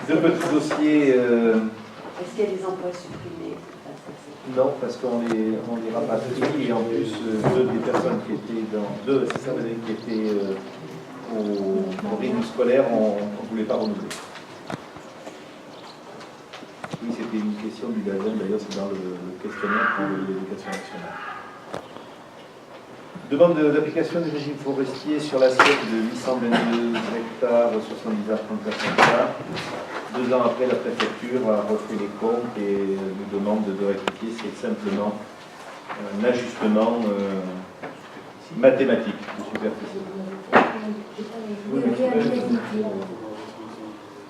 Deux petits dossiers. Est-ce qu'il y a des emplois supprimés? Non, parce qu'on les rapatrie et en plus, deux des personnes qui étaient c'est ça, qui étaient au rythme scolaire, on ne voulait pas renouveler. Oui, c'était une question du gazelle, d'ailleurs, c'est dans le questionnaire pour l'éducation nationale. Demande d'application du régime forestier sur l'assiette de 822 hectares, 70 à 34 hectares. 2 ans après, la préfecture a refait les comptes et nous demande de rectifier. C'est simplement un ajustement mathématique de superficie.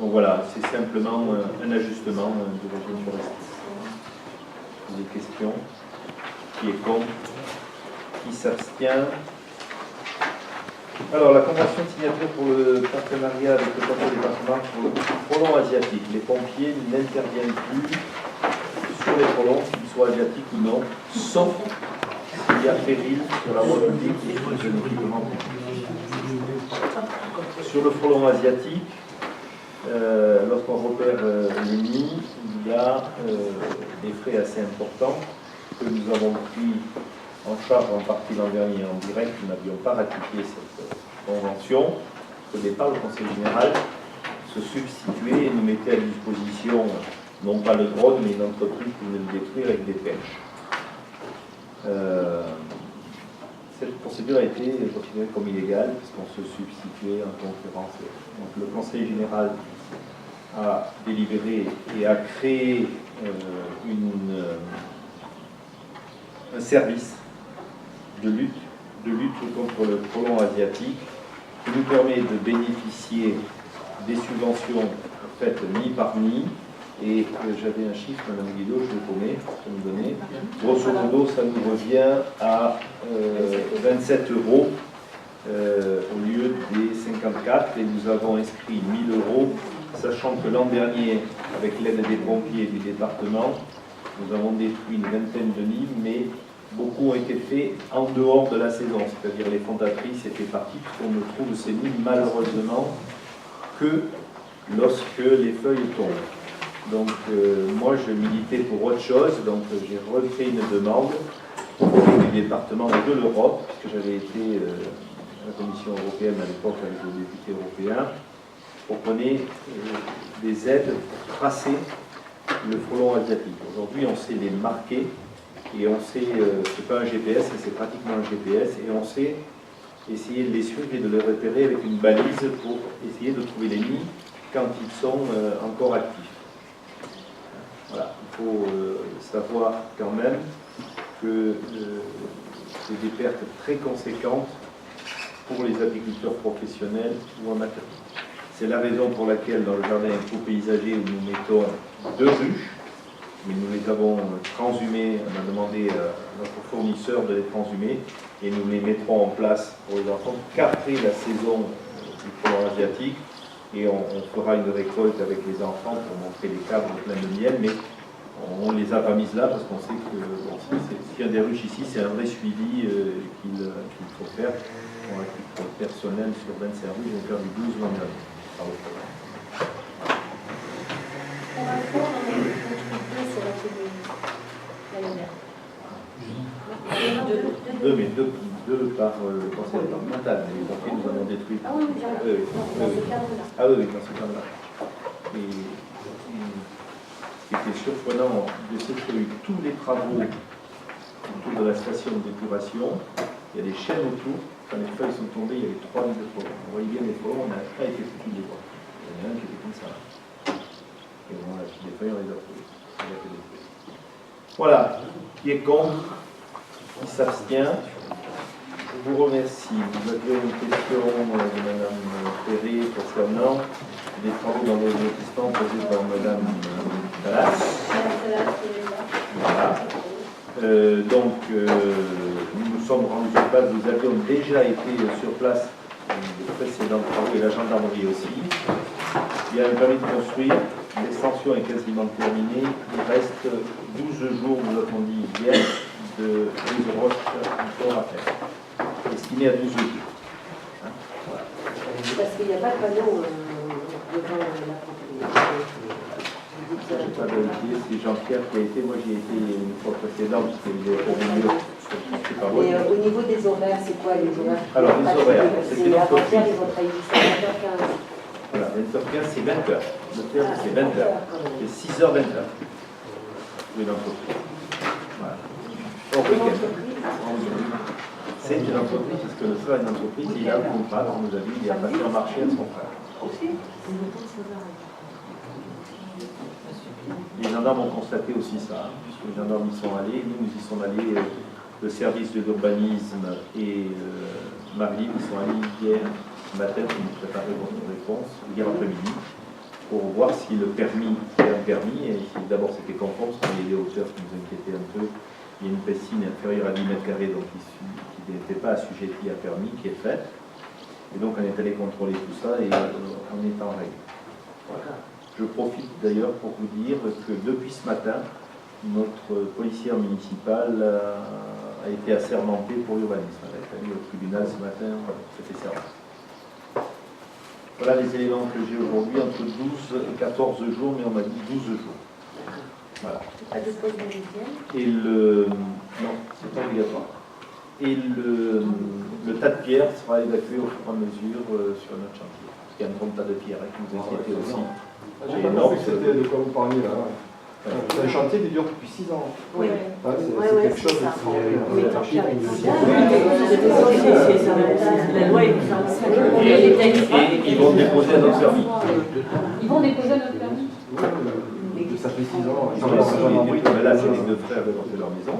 Donc voilà, c'est simplement un ajustement du régime forestier. Des questions? Qui est contre? Qui s'abstient? Alors, la convention de signature pour le partenariat avec le conseil départemental pour le frelon asiatique. Les pompiers n'interviennent plus sur les frelons, qu'ils soient asiatiques ou non, sauf s'il y a péril sur la voie publique et sur les équipements publics. Sur le frelon asiatique, lorsqu'on repère le nid, il y a des frais assez importants que nous avons pris en charge en partie l'an dernier en direct. Nous n'avions pas ratifié cette convention. Au départ, le Conseil général se substituait et nous mettait à disposition, non pas le drone, mais une entreprise qui venait le détruire avec des pêches. Cette procédure a été considérée comme illégale, puisqu'on se substituait en concurrence. Donc le Conseil général a délibéré et a créé un service de lutte contre le frelon asiatique qui nous permet de bénéficier des subventions faites nid par nid. Et j'avais un chiffre, Madame Guido, je le connais, ça nous donnait. Grosso modo, ça nous revient à 27 € au lieu des 54. Et nous avons inscrit 1 000 €, sachant que l'an dernier, avec l'aide des pompiers et du département, nous avons détruit une vingtaine de nids, mais beaucoup ont été faits en dehors de la saison, c'est-à-dire les fondatrices étaient parties, puisqu'on ne trouve ces nids malheureusement que lorsque les feuilles tombent. Donc moi je militais pour autre chose, donc j'ai refait une demande du département et de l'Europe, puisque j'avais été à la Commission européenne à l'époque avec le député européen, pour qu'on ait des aides pour tracer le frelon asiatique. Aujourd'hui on sait les marquer. Et on sait, c'est pas un GPS, c'est pratiquement un GPS, et on sait essayer de les suivre et de les repérer avec une balise pour essayer de trouver les nids quand ils sont encore actifs. Voilà, il faut savoir quand même que c'est des pertes très conséquentes pour les agriculteurs professionnels ou amateurs. C'est la raison pour laquelle dans le jardin éco-paysager où nous mettons 2 ruches, mais nous les avons transhumées, on a demandé à notre fournisseur de les transhumer et nous les mettrons en place pour les enfants qu'après la saison du frelon asiatique et on fera une récolte avec les enfants pour montrer les cadres pleins de miel, mais on ne les a pas mises là parce qu'on sait que s'il y a des ruches ici, c'est un vrai suivi qu'il faut faire. Pour un titre personnel sur 25 ruches, j'ai perdu 12 l'an dernier. Deux par le conseil départemental, mais les pompiers nous avons détruit. Ah oui, bien. Dans ce cadre-là. Ah oui, dans ce cadre-là. Et ce qui était surprenant, je sais qu'il y a eu tous les travaux autour de la station d'épuration, il y a des chaînes autour, quand les feuilles sont tombées, il y avait 3 lignes de frelons. On voyait bien les frelons, on n'a pas été foutu de les voir. Il y en a un qui était comme ça. Et on a acheté des feuilles, on les a trouvées. Voilà, qui est contre, qui s'abstient. Je vous remercie. Vous avez une question de Mme Ferré concernant des travaux dans le lotissement posés par Mme Talas. Voilà. Nous nous sommes rendus sur place, nous avions déjà été sur place les précédents travaux et la gendarmerie aussi. Il y a un permis de construire, l'extension est quasiment terminée, il reste 12 jours, nous l'avons dit hier, de mise roche encore à faire. Estimé à 12 jours. Parce qu'il n'y a pas de panneau devant la propriété. n'ai pas vérifié, c'est Jean-Pierre qui a été, moi j'y ai été une fois précédente, parce qu'il avait pour mieux. Et au niveau des horaires, c'est quoi les horaires? Alors, les horaires, c'est une entreprise. Ils ont travaillé jusqu'à 20h15. Voilà, 20h15, c'est 20h. Le terme, c'est 20h. C'est 6h, 20h. Oui, l'entreprise. Voilà. Au week-end. C'est une entreprise, parce que le frère d'une entreprise, il a un contrat, on nous a dit, il a passé un marché à son frère. Les gendarmes ont constaté aussi ça, puisque les gendarmes y sont allés, nous y sommes allés, le service de l'urbanisme et Marie, ils sont allés hier matin pour nous préparer votre réponse, hier après-midi, pour voir si le permis est un permis, et si d'abord c'était conforme, parce qu'il y a des hauteurs qui nous inquiétaient un peu. Il y a une piscine inférieure à 10 mètres carrés, donc qui n'était pas assujettie à permis, qui est faite. Et donc on est allé contrôler tout ça et on est en règle. Voilà. Je profite d'ailleurs pour vous dire que depuis ce matin, notre policière municipale a été assermentée pour l'urbanisme. Elle est allée au tribunal ce matin, voilà, c'était service. Voilà les éléments que j'ai aujourd'hui, entre 12 et 14 jours, mais on m'a dit 12 jours. Voilà. Pas de pause méridienne? Et non, c'est pas obligatoire. Et le tas de pierres sera évacué au fur et à mesure sur notre chantier. Parce qu'il y a un grand tas de pierres qui nous inquiétait aussi. J'ai pas compris que c'était de quoi vous parliez là. C'est un chantier qui dure depuis 6 ans. Oui. C'est quelque chose ça. Et ils vont déposer un autre permis. Ils vont déposer notre permis. Ça fait 6 ans. Oui, mais là, c'est les deux frères qui ont fait leur maison.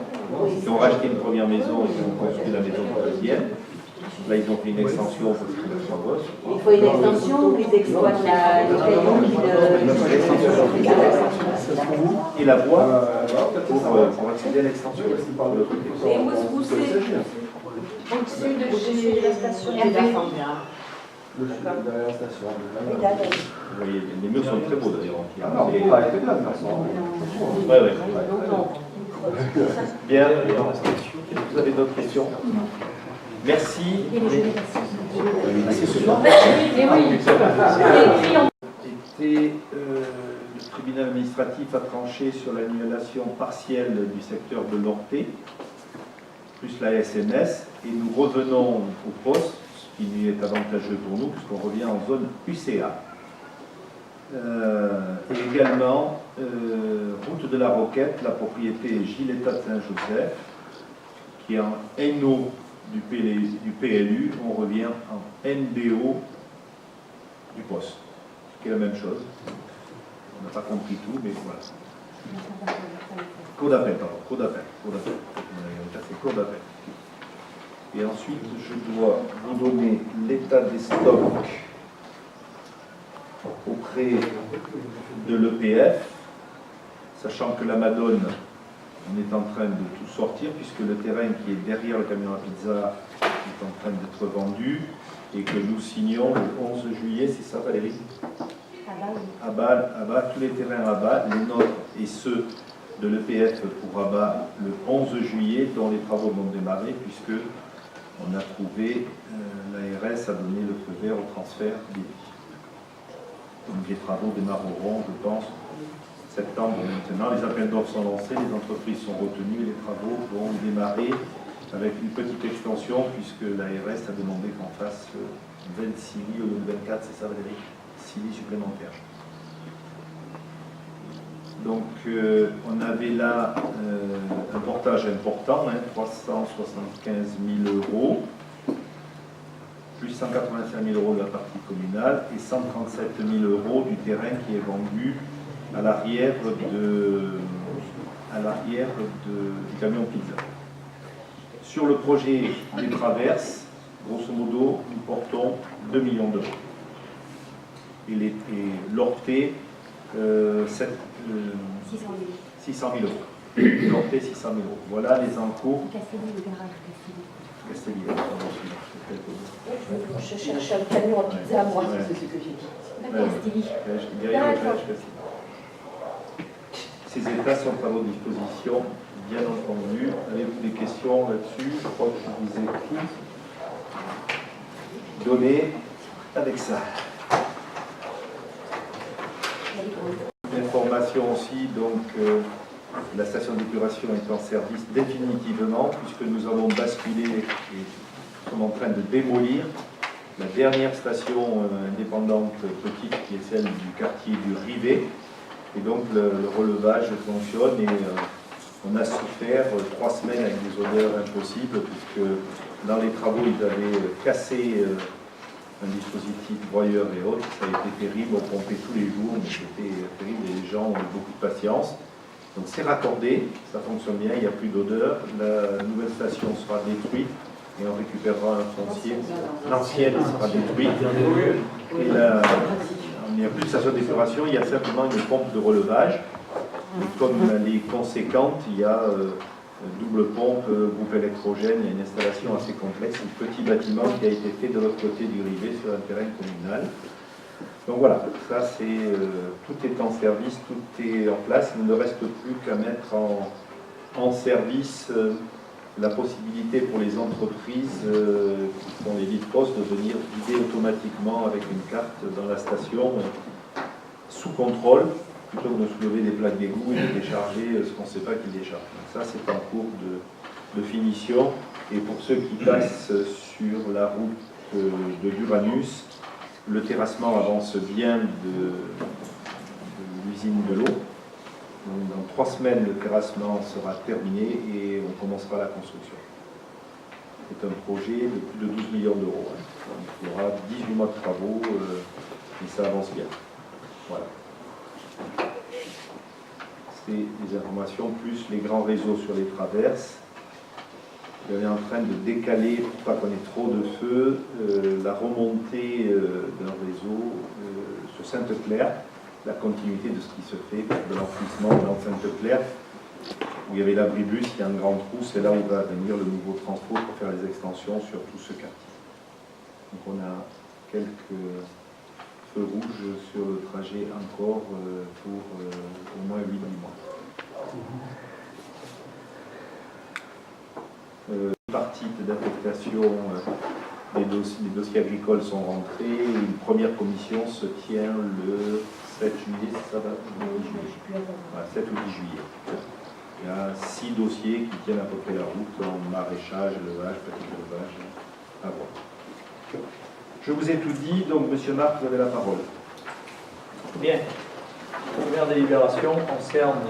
Ils ont racheté une première maison, ils ont construit la maison pour la deuxième. Là, ils ont fait une extension parce qu'ils ont 3 gosses. Il faut une extension ou ils exploitent les cailloux et la voie pour accéder à l'extension. Et où c'est au-dessus de chez la station Derrière la station. Vous voyez, les murs sont très beaux d'ailleurs. Ah non, on va arrêter là, de toute façon. Oui. Bien. Vous avez d'autres questions? Merci. Le tribunal administratif a tranché sur l'annulation partielle du secteur de l'Orté, plus la SNS, et nous revenons au poste, ce qui est avantageux pour nous, puisqu'on revient en zone UCA. Et également, route de la Roquette, la propriété Giletta de Saint-Joseph, qui est en NO du PLU, on revient en NBO du poste, qui est la même chose. On n'a pas compris tout, mais voilà. Cours d'appel, pardon, cours d'appel. C'est cours d'appel. Et ensuite, je dois vous donner l'état des stocks auprès de l'EPF, sachant que la Madone, on est en train de tout sortir, puisque le terrain qui est derrière le camion à pizza est en train d'être vendu, et que nous signons le 11 juillet, c'est ça Valérie? À Bâle, tous les terrains à Bâle, les nôtres et ceux de l'EPF pour Rabat le 11 juillet, dont les travaux vont démarrer, puisque on a trouvé, l'ARS a donné le feu vert au transfert des vies. Donc les travaux démarreront, je pense, septembre maintenant. Les appels d'offres sont lancés, les entreprises sont retenues, les travaux vont démarrer avec une petite extension, puisque l'ARS a demandé qu'on fasse 26 lits au lieu de 24, c'est ça Valérie? 6 lits supplémentaires. Donc on avait là un portage important, 375 000 euros, plus 185 000 euros de la partie communale et 137 000 euros du terrain qui est vendu à l'arrière du camion pizza. Sur le projet des traverses, grosso modo, nous portons 2 millions d'euros. Et l'Orté, 600 000 euros. L'Orté, 600 000 euros. Voilà les encours. Castelli, Je cherche un camion à pizza, moi. Ouais. C'est ce que j'ai dit. Castelli. Ces états sont à votre disposition, bien entendu. Avez-vous des questions là-dessus? Je crois que je vous ai tout donné avec ça. Information aussi donc la station d'épuration est en service définitivement, puisque nous avons basculé et nous sommes en train de démolir la dernière station indépendante petite qui est celle du quartier du Rivet. Et donc le relevage fonctionne et on a souffert 3 semaines avec des odeurs impossibles, puisque dans les travaux ils avaient cassé un dispositif broyeur et autres. Ça a été terrible, on pompait tous les jours, mais c'était terrible et les gens ont eu beaucoup de patience. Donc c'est raccordé, ça fonctionne bien, il n'y a plus d'odeur. La nouvelle station sera détruite et on récupérera un foncier. L'ancienne sera détruite. Et là, il n'y a plus de station d'épuration, il y a simplement une pompe de relevage. Et comme elle est conséquente, il y a double pompe, groupe électrogène, il y a une installation assez complexe, un petit bâtiment qui a été fait de l'autre côté du Rivet sur un terrain communal. Donc voilà, ça c'est tout est en service, tout est en place. Il ne reste plus qu'à mettre en service la possibilité pour les entreprises qui font les lits-post de venir vider automatiquement avec une carte dans la station sous contrôle, plutôt que de soulever des plaques d'égout et de décharger ce qu'on ne sait pas qu'ils déchargent. Donc ça c'est en cours de finition. Et pour ceux qui passent sur la route de l'Uranus, le terrassement avance bien de l'usine de l'eau. Dans 3 semaines, le terrassement sera terminé et on commencera la construction. C'est un projet de plus de 12 millions d'euros. Il y aura 18 mois de travaux et ça avance bien. Voilà. C'est des informations plus les grands réseaux sur les traverses. On est en train de décaler, pour pas qu'on ait trop de feu, la remontée d'un réseau sur Sainte-Claire, la continuité de ce qui se fait de l'enfouissement dans Sainte-Claire, où il y avait l'abribus, il y a un grand trou, c'est là où va venir le nouveau transport pour faire les extensions sur tout ce quartier. Donc on a quelques feux rouges sur le trajet encore pour au moins 8 mois. Les parties d'affectation des dossiers agricoles sont rentrés. Une première commission se tient le 7 juillet, ça va 7 ou 10 juillet. Il y a 6 dossiers qui tiennent à peu près la route en maraîchage, élevage, petit élevage, à voir. Je vous ai tout dit, donc Monsieur Marc, vous avez la parole. Bien. La première délibération concerne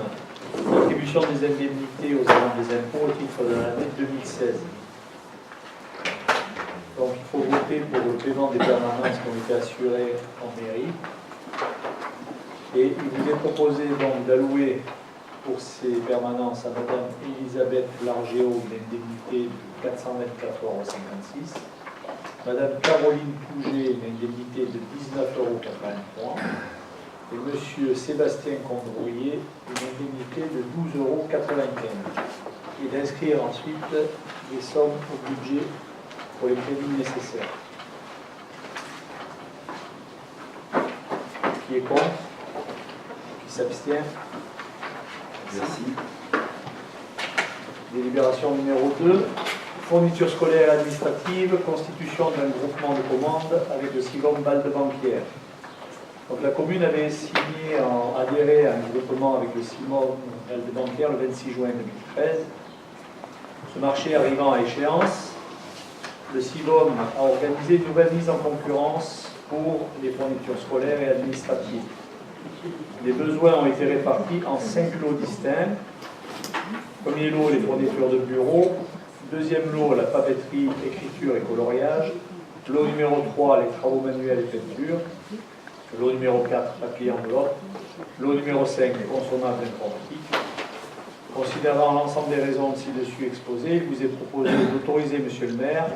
l'attribution des indemnités aux agents des impôts au titre de l'année 2016. Donc il faut voter pour le paiement des permanences qui ont été assurées en mairie. Et il vous est proposé donc d'allouer pour ces permanences à Madame Elisabeth Largéo une indemnité de 424,56 €, Madame Caroline Pouget une indemnité de 19,83 € et Monsieur Sébastien Condrouillet une indemnité de 12,95 €. Et d'inscrire ensuite les sommes au budget pour les crédits nécessaires. Qui est contre? Qui s'abstient? Merci. Délibération numéro 2, fourniture scolaire et administrative, constitution d'un groupement de commandes avec le SIGOM Balde-Banquière. Donc la commune avait adhéré à un groupement avec le SIGOM Balde-Banquière le 26 juin 2013. Ce marché arrivant à échéance, le SIGOM a organisé une nouvelle mise en concurrence pour les fournitures scolaires et administratives. Les besoins ont été répartis en 5 lots distincts. Premier lot, les fournitures de bureau. Deuxième lot, la papeterie, écriture et coloriage. Lot numéro 3, les travaux manuels et peinture. Lot numéro 4, papier enveloppe. Lot numéro 5, les consommables informatiques. Considérant l'ensemble des raisons ci-dessus exposées, il vous est proposé d'autoriser Monsieur le maire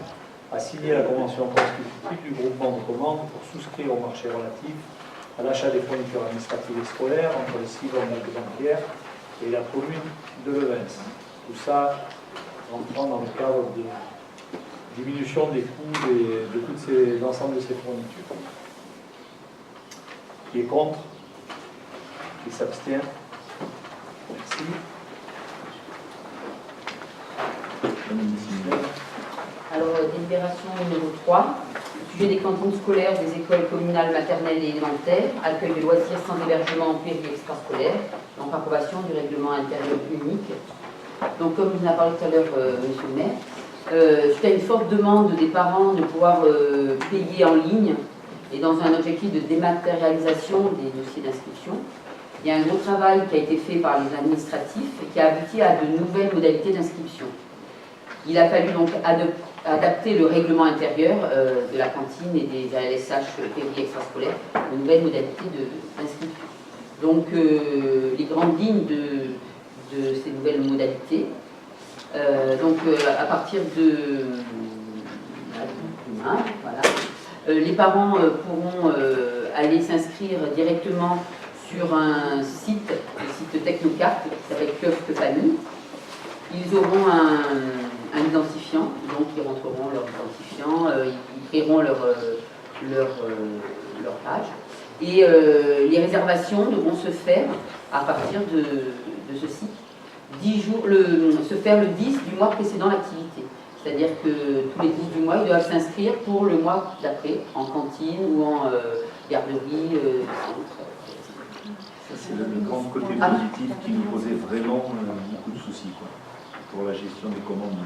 à signer la convention constitutive du groupement de commandes pour souscrire au marché relatif à l'achat des fournitures administratives et scolaires entre le SIGOM Balde-Banquière et la commune de Levens. Tout ça entrant dans le cadre de diminution des coûts de l'ensemble de ces fournitures. Qui est contre? Qui s'abstient? Merci. Alors, délibération numéro 3, constitué des cantines scolaires des écoles communales maternelles et élémentaires, accueil de loisirs sans hébergement en péri extrascolaire, donc approbation du règlement intérieur unique. Donc comme vous en a parlé tout à l'heure, monsieur le maire, suite à une forte demande des parents de pouvoir payer en ligne et dans un objectif de dématérialisation des dossiers d'inscription, il y a un gros travail qui a été fait par les administratifs et qui a abouti à de nouvelles modalités d'inscription. Il a fallu donc adapter le règlement intérieur de la cantine et des ALSH péri extrascolaires aux nouvelles modalités d'inscription. Donc les grandes lignes de ces nouvelles modalités. À partir de demain, voilà, les parents pourront aller s'inscrire directement sur un site, le site Technocarte, qui s'appelle Kiosque Famille. Ils auront un identifiant, donc ils rentreront leur identifiant, ils créeront leur page. Et les réservations devront se faire à partir de ce site. 10 jours, se faire le 10 du mois précédant l'activité. C'est-à-dire que tous les 10 du mois, ils doivent s'inscrire pour le mois d'après, en cantine ou en garderie. C'est le grand côté positif qui nous posait vraiment beaucoup de soucis pour la gestion des commandes.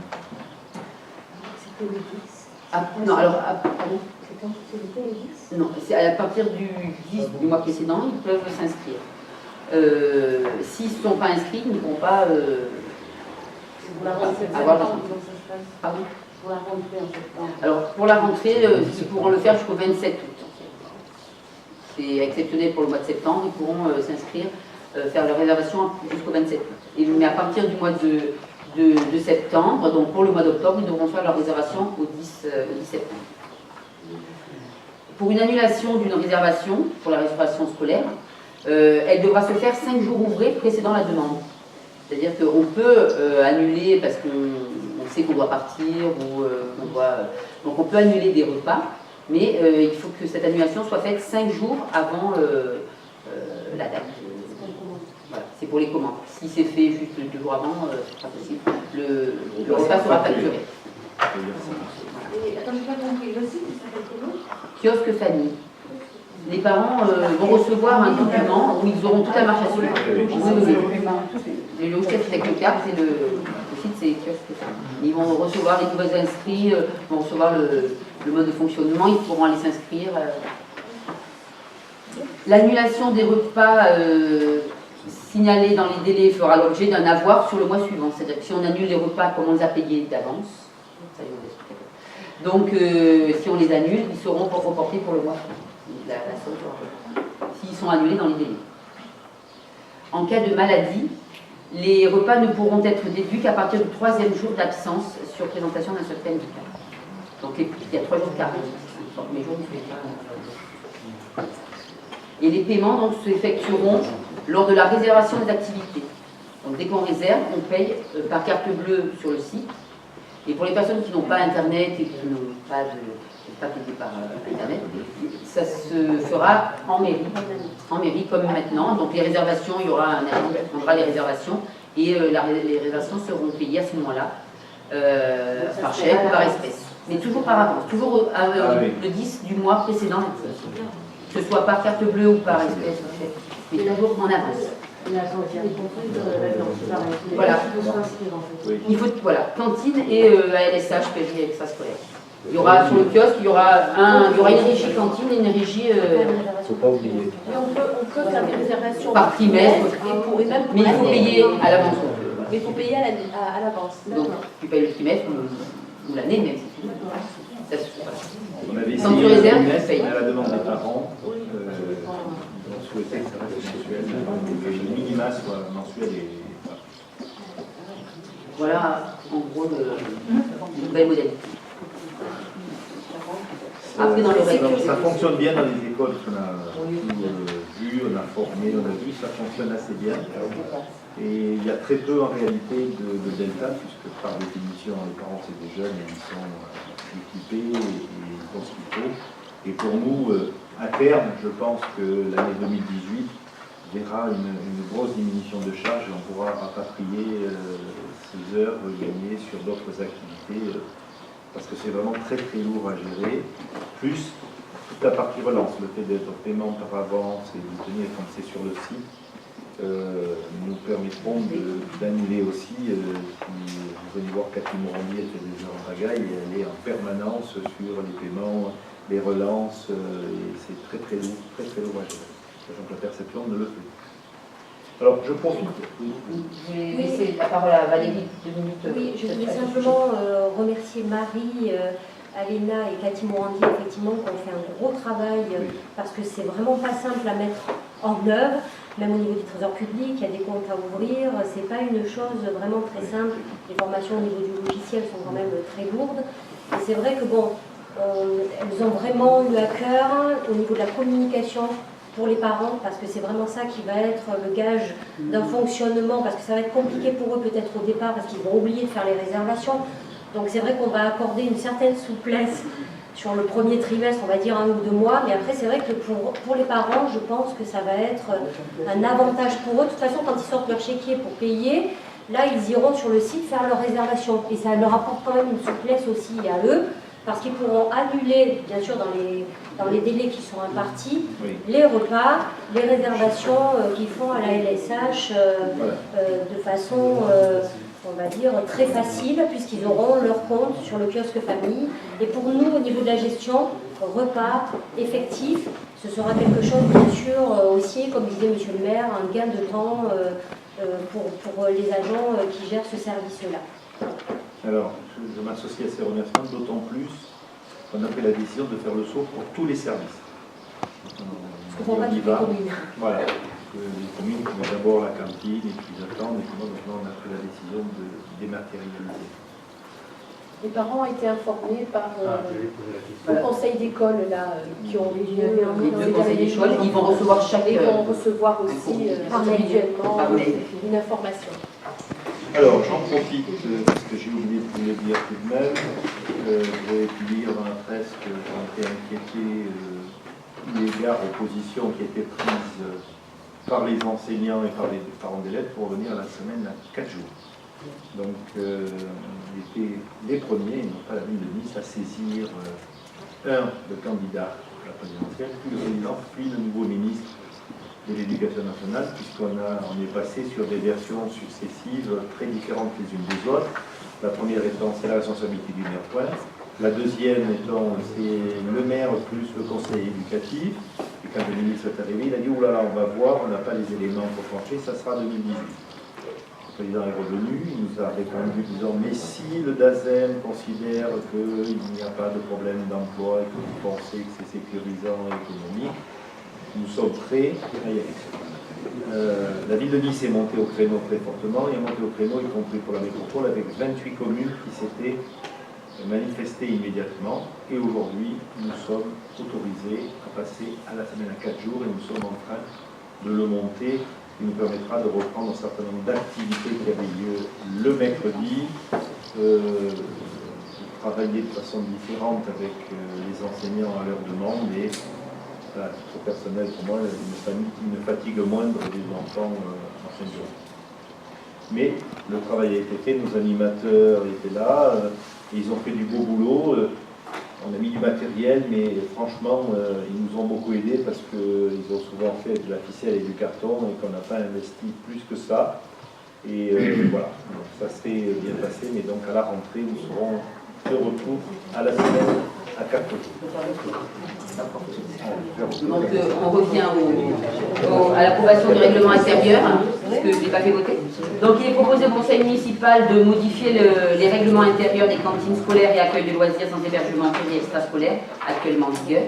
C'était le 10. Non, alors, pardon. C'était le 10. Non, c'est à partir du 10 du mois précédent, ils peuvent s'inscrire. S'ils ne sont pas inscrits, ils ne pourront pas avoir de... Pardon ? Pour la rentrée en septembre. Alors, pour la rentrée, ils pourront le faire jusqu'au 27 août. C'est exceptionnel pour le mois de septembre, ils pourront s'inscrire, faire leur réservation jusqu'au 27 août. Mais à partir du mois de septembre, donc pour le mois d'octobre, ils devront faire leur réservation au 10 septembre. Pour une annulation d'une réservation, pour la restauration scolaire, elle devra se faire 5 jours ouvrés précédant la demande. C'est-à-dire qu'on peut annuler parce qu'on sait qu'on doit partir ou qu'on doit... Donc on peut annuler des repas, mais il faut que cette annulation soit faite 5 jours avant la date. Voilà, c'est pour les commandes. Si c'est fait juste 2 jours avant, c'est pas possible. Le repas sera facturé. Attends, je n'ai pas compris. Le site, il s'appelle comment ? Kiosque Famille. Les parents vont recevoir un document où ils auront toute la marche à suivre. Le logiciel c'est Technocarte, c'est le site c'est Kiosque Famille. Ils vont recevoir les nouveaux inscrits, vont recevoir le mode de fonctionnement, ils pourront aller s'inscrire. L'annulation des repas signalés dans les délais fera l'objet d'un avoir sur le mois suivant. C'est-à-dire que si on annule les repas comme on les a payés d'avance, donc si on les annule, ils seront reportés pour le mois suivant. La somme sera s'ils sont annulés dans les délais. En cas de maladie, les repas ne pourront être déduits qu'à partir du 3e jour d'absence sur présentation d'un certain handicap. Donc il y a 3 jours de carence. Les jours et les paiements donc s'effectueront lors de la réservation des activités. Donc dès qu'on réserve, on paye par carte bleue sur le site. Et pour les personnes qui n'ont pas Internet et qui n'ont pas payé par Internet, ça se fera en mairie comme maintenant. Donc les réservations, il y aura un agent qui prendra les réservations et les réservations seront payées à ce moment-là par chèque ou par espèce. Mais toujours par avance, toujours le 10 du mois précédent, que ce soit par carte bleue ou par espèce ou chèque, mais toujours en avance. Voilà. Il faut, voilà, cantine et ALSH, péri extrascolaire. Il y aura sur le kiosque, il y aura une régie cantine et une régie. Faut pas oublier. Mais on peut faire des réservations par trimestre, mais il faut payer à l'avance. Mais il faut payer à l'avance. Donc tu payes le trimestre ou l'année même si tu veux. On avait Sans essayé réserve, le tu payes. à la demande des parents. On souhaitait que ça reste mensuel, que le minima soit mensuel et... Voilà, en gros, une nouvelle modalité. Après, dans le règlement. Ça fonctionne bien dans les écoles qu'on a vues, on a formé, on a vu, ça fonctionne assez bien. Et il y a très peu en réalité de delta, puisque par définition, les parents c'est des jeunes et ils sont équipés et ils font ce qu'il faut. Et pour nous, à terme, je pense que l'année 2018 verra une grosse diminution de charges et on pourra rapatrier ces heures gagnées sur d'autres activités parce que c'est vraiment très très lourd à gérer, plus toute la partie relance, le fait d'être paiement par avance et de tenir quand c'est sur le site, nous permettront d'annuler aussi, si vous venez voir Cathy Morandi, elle fait des heures en pagaille, et elle est en permanence sur les paiements, les relances, et c'est très très lourd à gérer. Sachant que la perception ne le fait pas. Alors, je profite. Je vais laisser la parole à Valérie, 2 minutes. Oui, je voulais simplement remercier Marie, Alena et Cathy Morandi, effectivement, qui ont fait un gros travail, parce que c'est vraiment pas simple à mettre en œuvre, même au niveau du trésor public, il y a des comptes à ouvrir, c'est pas une chose vraiment très simple. Les formations au niveau du logiciel sont quand même très lourdes. Et c'est vrai que bon, elles ont vraiment eu à cœur au niveau de la communication pour les parents, parce que c'est vraiment ça qui va être le gage d'un fonctionnement, parce que ça va être compliqué pour eux peut-être au départ, parce qu'ils vont oublier de faire les réservations. Donc c'est vrai qu'on va accorder une certaine souplesse sur le premier trimestre, on va dire 1 ou 2 mois, mais après c'est vrai que pour les parents, je pense que ça va être un avantage pour eux. De toute façon, quand ils sortent leur chéquier pour payer, là ils iront sur le site faire leur réservation, et ça leur apporte quand même une souplesse aussi à eux, parce qu'ils pourront annuler, bien sûr dans les délais qui sont impartis, les repas, les réservations qu'ils font à la LSH de façon, on va dire, très facile, puisqu'ils auront leur compte sur le kiosque famille. Et pour nous, au niveau de la gestion, repas, effectif, ce sera quelque chose, bien sûr, aussi, comme disait Monsieur le maire, un gain de temps pour les agents qui gèrent ce service-là. Alors, je m'associe à ces remerciements, d'autant plus qu'on a pris la décision de faire le saut pour tous les services. Ce ne font pas toutes les communes. Voilà. Les communes qui ont d'abord la cantine et qui attendent, et puis maintenant on a pris la décision de dématérialiser. Les parents ont été informés par le conseil d'école qui ont eu lieu les 2 conseils d'école, ils vont recevoir chaque. Ils vont recevoir aussi individuellement une information. Alors, j'en profite, parce que j'ai oublié de vous le dire tout de même. Vous avez pu lire dans la presse que j'ai été inquiété eu égard aux positions qui étaient prises par les enseignants et par les parents d'élèves pour revenir à la semaine à 4 jours. Donc, ils étaient les premiers, et non pas la ville de Nice, à saisir le candidat à la présidentielle, puis le président, puis le nouveau ministre de l'Éducation nationale, puisqu'on est passé sur des versions successives très différentes les unes des autres. La première étant, c'est la responsabilité du maire point. La deuxième étant, c'est le maire plus le conseil éducatif. Et quand le ministre est arrivé, il a dit « Ouh là là, on va voir, on n'a pas les éléments pour trancher, ça sera 2018 ». Le président est revenu, il nous a répondu disant « Mais si le DAZEN considère qu'il n'y a pas de problème d'emploi et que vous pensez que c'est sécurisant et économique, nous sommes prêts à y aller ». La ville de Nice est montée au créneau très fortement, et est montée au créneau, y compris pour la métropole, avec 28 communes qui s'étaient manifestées immédiatement. Et aujourd'hui, nous sommes autorisés à passer à la semaine à 4 jours, et nous sommes en train de le monter, qui nous permettra de reprendre un certain nombre d'activités qui avaient lieu le mercredi, de travailler de façon différente avec les enseignants à leur demande, et à titre personnel, pour moi, une fatigue moindre des enfants en fin de journée. Mais le travail a été fait, nos animateurs étaient là, et ils ont fait du beau boulot. On a mis du matériel, mais franchement, ils nous ont beaucoup aidés parce qu'ils ont souvent fait de la ficelle et du carton et qu'on n'a pas investi plus que ça. Et voilà, donc ça s'est bien passé, mais donc à la rentrée, nous serons de retour à la semaine à 4 jours. Donc on revient à l'approbation du règlement intérieur, parce que je n'ai pas fait voter. Donc il est proposé au conseil municipal de modifier les règlements intérieurs des cantines scolaires et accueil de loisirs sans hébergement privé extrascolaire, actuellement en vigueur,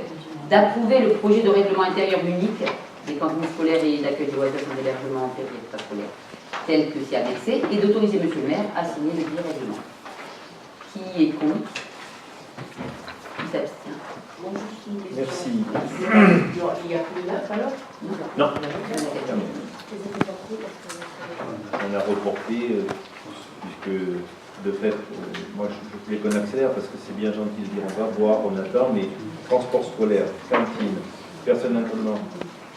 d'approuver le projet de règlement intérieur unique des cantines scolaires et d'accueil de loisirs sans hébergement privé extrascolaire, tel que c'est annexé, et d'autoriser M. le maire à signer le dit règlement. Qui est contre? Qui s'abstient? Merci. Il y a plus neuf alors? Non. On a reporté, puisque de fait, moi je voulais qu'on accélère parce que c'est bien gentil de dire on va voir, on attend, mais transport scolaire, cantine, personnellement,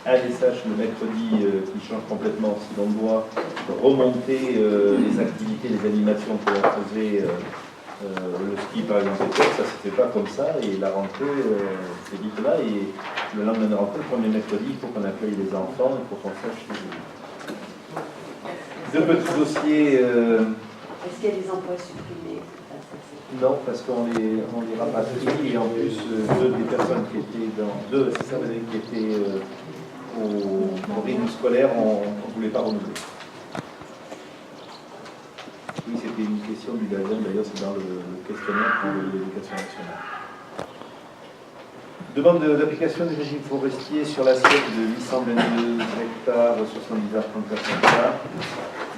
ADSH le mercredi qui change complètement, si l'on doit remonter les activités, les animations que l'on faisait Le ski, par exemple, ça ne se fait pas comme ça, et la rentrée, c'est vite là, et le lendemain de rentrée, le premier mercredi, il faut qu'on accueille les enfants, il faut qu'on sache chez eux. Deux petits dossiers. Est-ce qu'il y a des emplois supprimés? Non, parce qu'on les rapatrie, et en plus, deux des personnes qui étaient qui étaient au rythme scolaire, on ne voulait pas renouveler. Oui, c'était une question du gazon, d'ailleurs, c'est dans le questionnaire pour l'éducation nationale. Demande d'application du régime forestier sur l'assiette de 822 hectares, 70 à 34 hectares.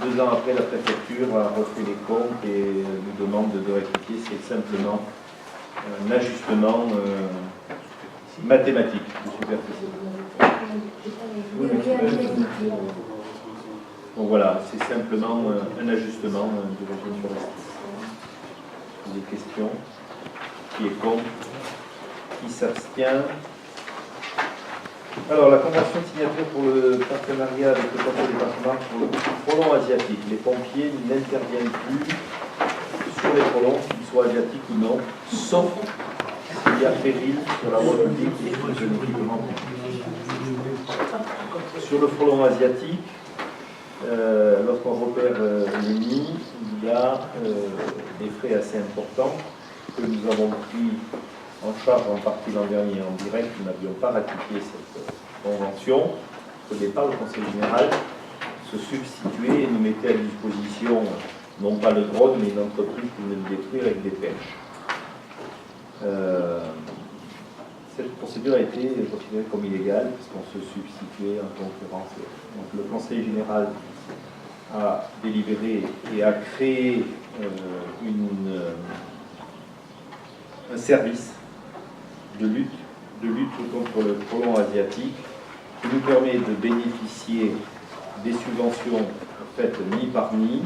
2 ans après, la préfecture a refait les comptes et nous demande de rectifier. C'est simplement un ajustement mathématique de superficie. Donc voilà, c'est simplement un ajustement du régime forestier. Des questions? Qui est contre? Qui s'abstient? Alors, la convention de signature pour le partenariat avec le conseil départemental pour le frelon asiatique. Les pompiers n'interviennent plus sur les frelons, qu'ils soient asiatiques ou non, sauf s'il y a péril sur la voie publique et sur l'équipement public. Sur le frelon asiatique, lorsqu'on repère les nids, il y a des frais assez importants que nous avons pris en charge en partie l'an dernier en direct. Nous n'avions pas ratifié cette convention. Au départ, le Conseil général se substituait et nous mettait à disposition, non pas le drone, mais une entreprise qui venait le détruire avec des perches. Cette procédure a été considérée comme illégale, puisqu'on se substituait en concurrence. Donc, le Conseil général a délibéré et a créé un service de lutte contre le frelon asiatique qui nous permet de bénéficier des subventions faites nid par nid.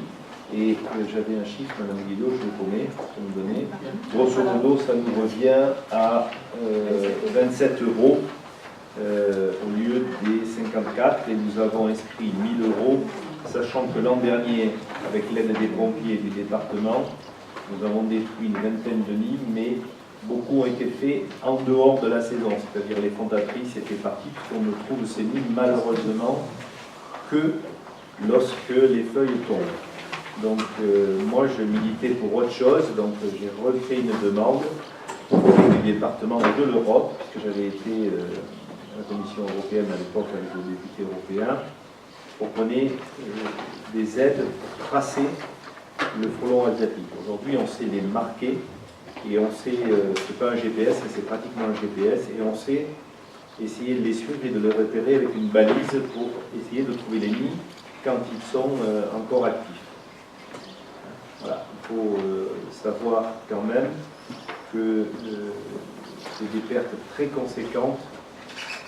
Et j'avais un chiffre, Madame Guido, je le connais, ça nous donnait. Grosso modo, ça nous revient à 27 € au lieu des 54, et nous avons inscrit 1 000 €, sachant que l'an dernier, avec l'aide des pompiers et du département, nous avons détruit une vingtaine de nids, mais beaucoup ont été faits en dehors de la saison, c'est-à-dire les fondatrices étaient parties, puisqu'on ne trouve ces nids malheureusement que lorsque les feuilles tombent. Donc moi je militais pour autre chose, donc j'ai refait une demande du département et de l'Europe, puisque j'avais été à la Commission européenne à l'époque avec le député européen, pour qu'on ait des aides pour tracer le frelon asiatique. Aujourd'hui on sait les marquer, et on sait, c'est pas un GPS, mais c'est pratiquement un GPS, et on sait essayer de les suivre et de les repérer avec une balise pour essayer de trouver les nids quand ils sont encore actifs. Voilà, il faut savoir quand même que c'est des pertes très conséquentes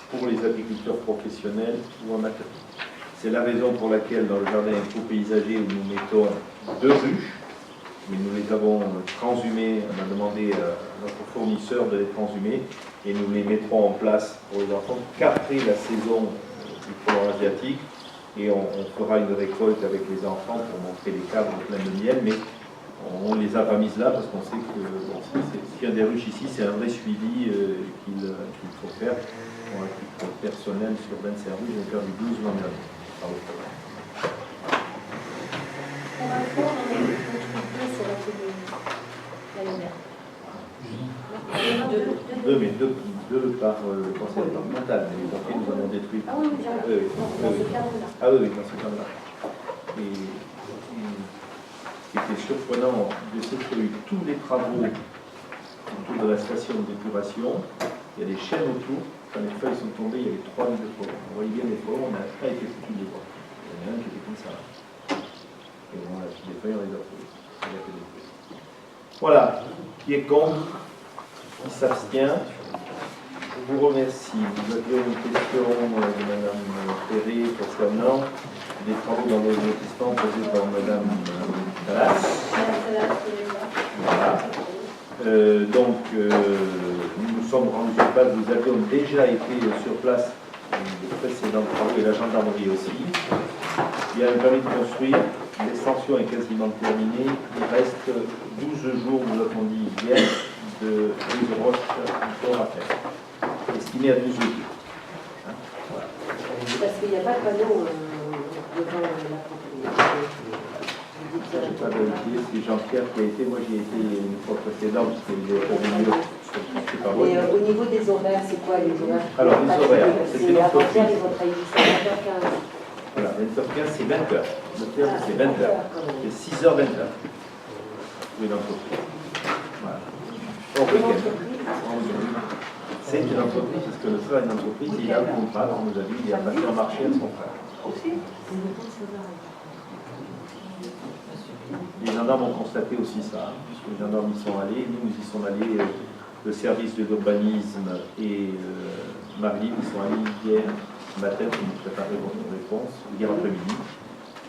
pour les agriculteurs professionnels ou amateurs. C'est la raison pour laquelle dans le jardin éco-paysager où nous mettons 2 ruches, mais nous les avons transhumées, on a demandé à notre fournisseur de les transhumer, et nous les mettrons en place pour les enfants qu'après la saison du frelon asiatique. Et on fera une récolte avec les enfants pour montrer les cadres pleins de miel, mais on ne les a pas mises là parce qu'on sait que s'il y a des ruches ici, c'est un vrai suivi qu'il faut faire. Pour un titre personnel sur 25 ruches, j'ai perdu 12 l'an dernier par le programme. Deux par le conseil départemental, mais les pompiers nous en ont détruit. Ah oui, Ah oui, dans ce cas-là. Et ce qui était surprenant, c'est qu'il y a eu tous les travaux autour de la station d'épuration. Il y a des chaînes autour. Quand les feuilles sont tombées, il y avait 3 000 frelons. On voyait bien les frelons, on n'a pas été foutus de les voir. Il y en a un qui était comme ça. Et on a acheté des feuilles, on les a trouvées. Voilà. Qui est contre? Qui s'abstient? Je vous remercie. Vous aviez une question de Mme Ferré concernant des travaux dans le lotissement posés par Mme Talas. Voilà. Nous nous sommes rendus sur place, nous avions déjà été sur place les précédents travaux et la gendarmerie aussi. Il y a un permis de construire l'extension est quasiment terminée. Il reste 12 jours, nous l'avons dit hier, de réseau encore à faire. Estimé à 12 jours. Hein, voilà. Parce qu'il n'y a pas de panneau devant la propriété. Je n'ai pas vérifié, c'est Jean-Pierre qui a été, moi j'y ai été une fois précédente, parce qu'il est au milieu. Et au niveau des horaires, c'est quoi les horaires? Alors, les horaires, c'est à l'entreprise. partir des horaires jusqu'à 20h15. Voilà, 20h15, c'est 20h. Le terme, c'est 20h. C'est 6h20. Oui, l'entreprise. Voilà. Au week-end. C'est une entreprise, parce que le frère est une entreprise, il a un contrat, on nous a dit, il a passé un marché à son frère. Les gendarmes ont constaté aussi ça, puisque les gendarmes y sont allés, nous y sommes allés, le service de l'urbanisme et Marie y sont allés hier matin pour nous préparer votre réponse, hier après-midi,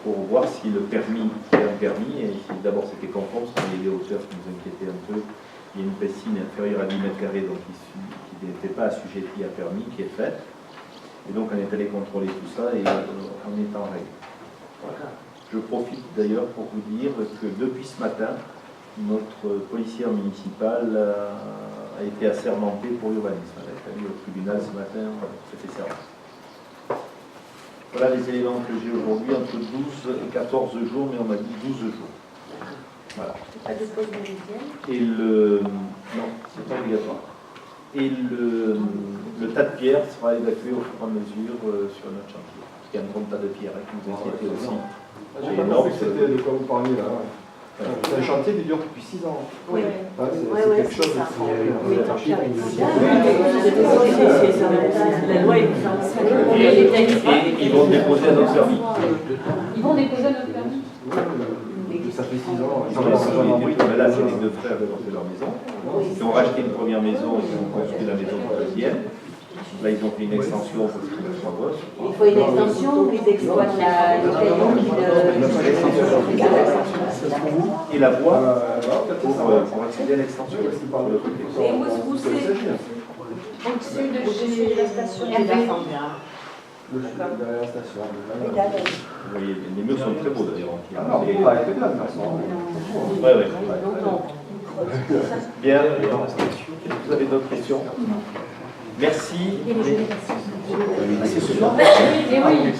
pour voir si le permis est un permis, et si d'abord c'était conforme, parce qu'il y a des hauteurs qui nous inquiétaient un peu. Il y a une piscine inférieure à 10 mètres carrés, donc qui n'était pas assujettie à permis, qui est faite. Et donc on est allé contrôler tout ça et on est en règle. Voilà. Je profite d'ailleurs pour vous dire que depuis ce matin, notre policière municipale a été assermentée pour l'urbanisme. Elle est allée au tribunal ce matin, c'était serment. Voilà les éléments que j'ai aujourd'hui, entre 12 et 14 jours, mais on m'a dit 12 jours. Voilà. Pas de pause méridienne. Et non, c'est pas obligatoire. Et le tas de pierres sera évacué au fur et à mesure sur notre chantier. Parce qu'il y a un grand tas de pierres qui nous inquiétait aussi. J'ai pas compris que c'était de quoi vous parliez là. C'est un chantier qui dure depuis 6 ans. Oui. C'est quelque chose de La loi est Et ils vont déposer à notre permis. Ils vont déposer à notre permis. Ça fait 6 ans. Mais là, c'est les deux frères qui ont fait leur maison. Ils ont racheté une première maison, ils ont construit la maison de la deuxième. Là, ils ont fait une extension parce qu'ils ont 3 gosses. Il faut une extension ou ils exploitent le caillou Et la voie pour accéder à l'extension. Et où c'est au-dessus de chez la station Derrière la station. Vous voyez, les murs sont très beaux d'ailleurs. Ah non, on va arrêter de là, de toute façon. Oui. Bien. Vous avez d'autres questions? Merci. Et les jeux, C'est ce soir. Oui, oui.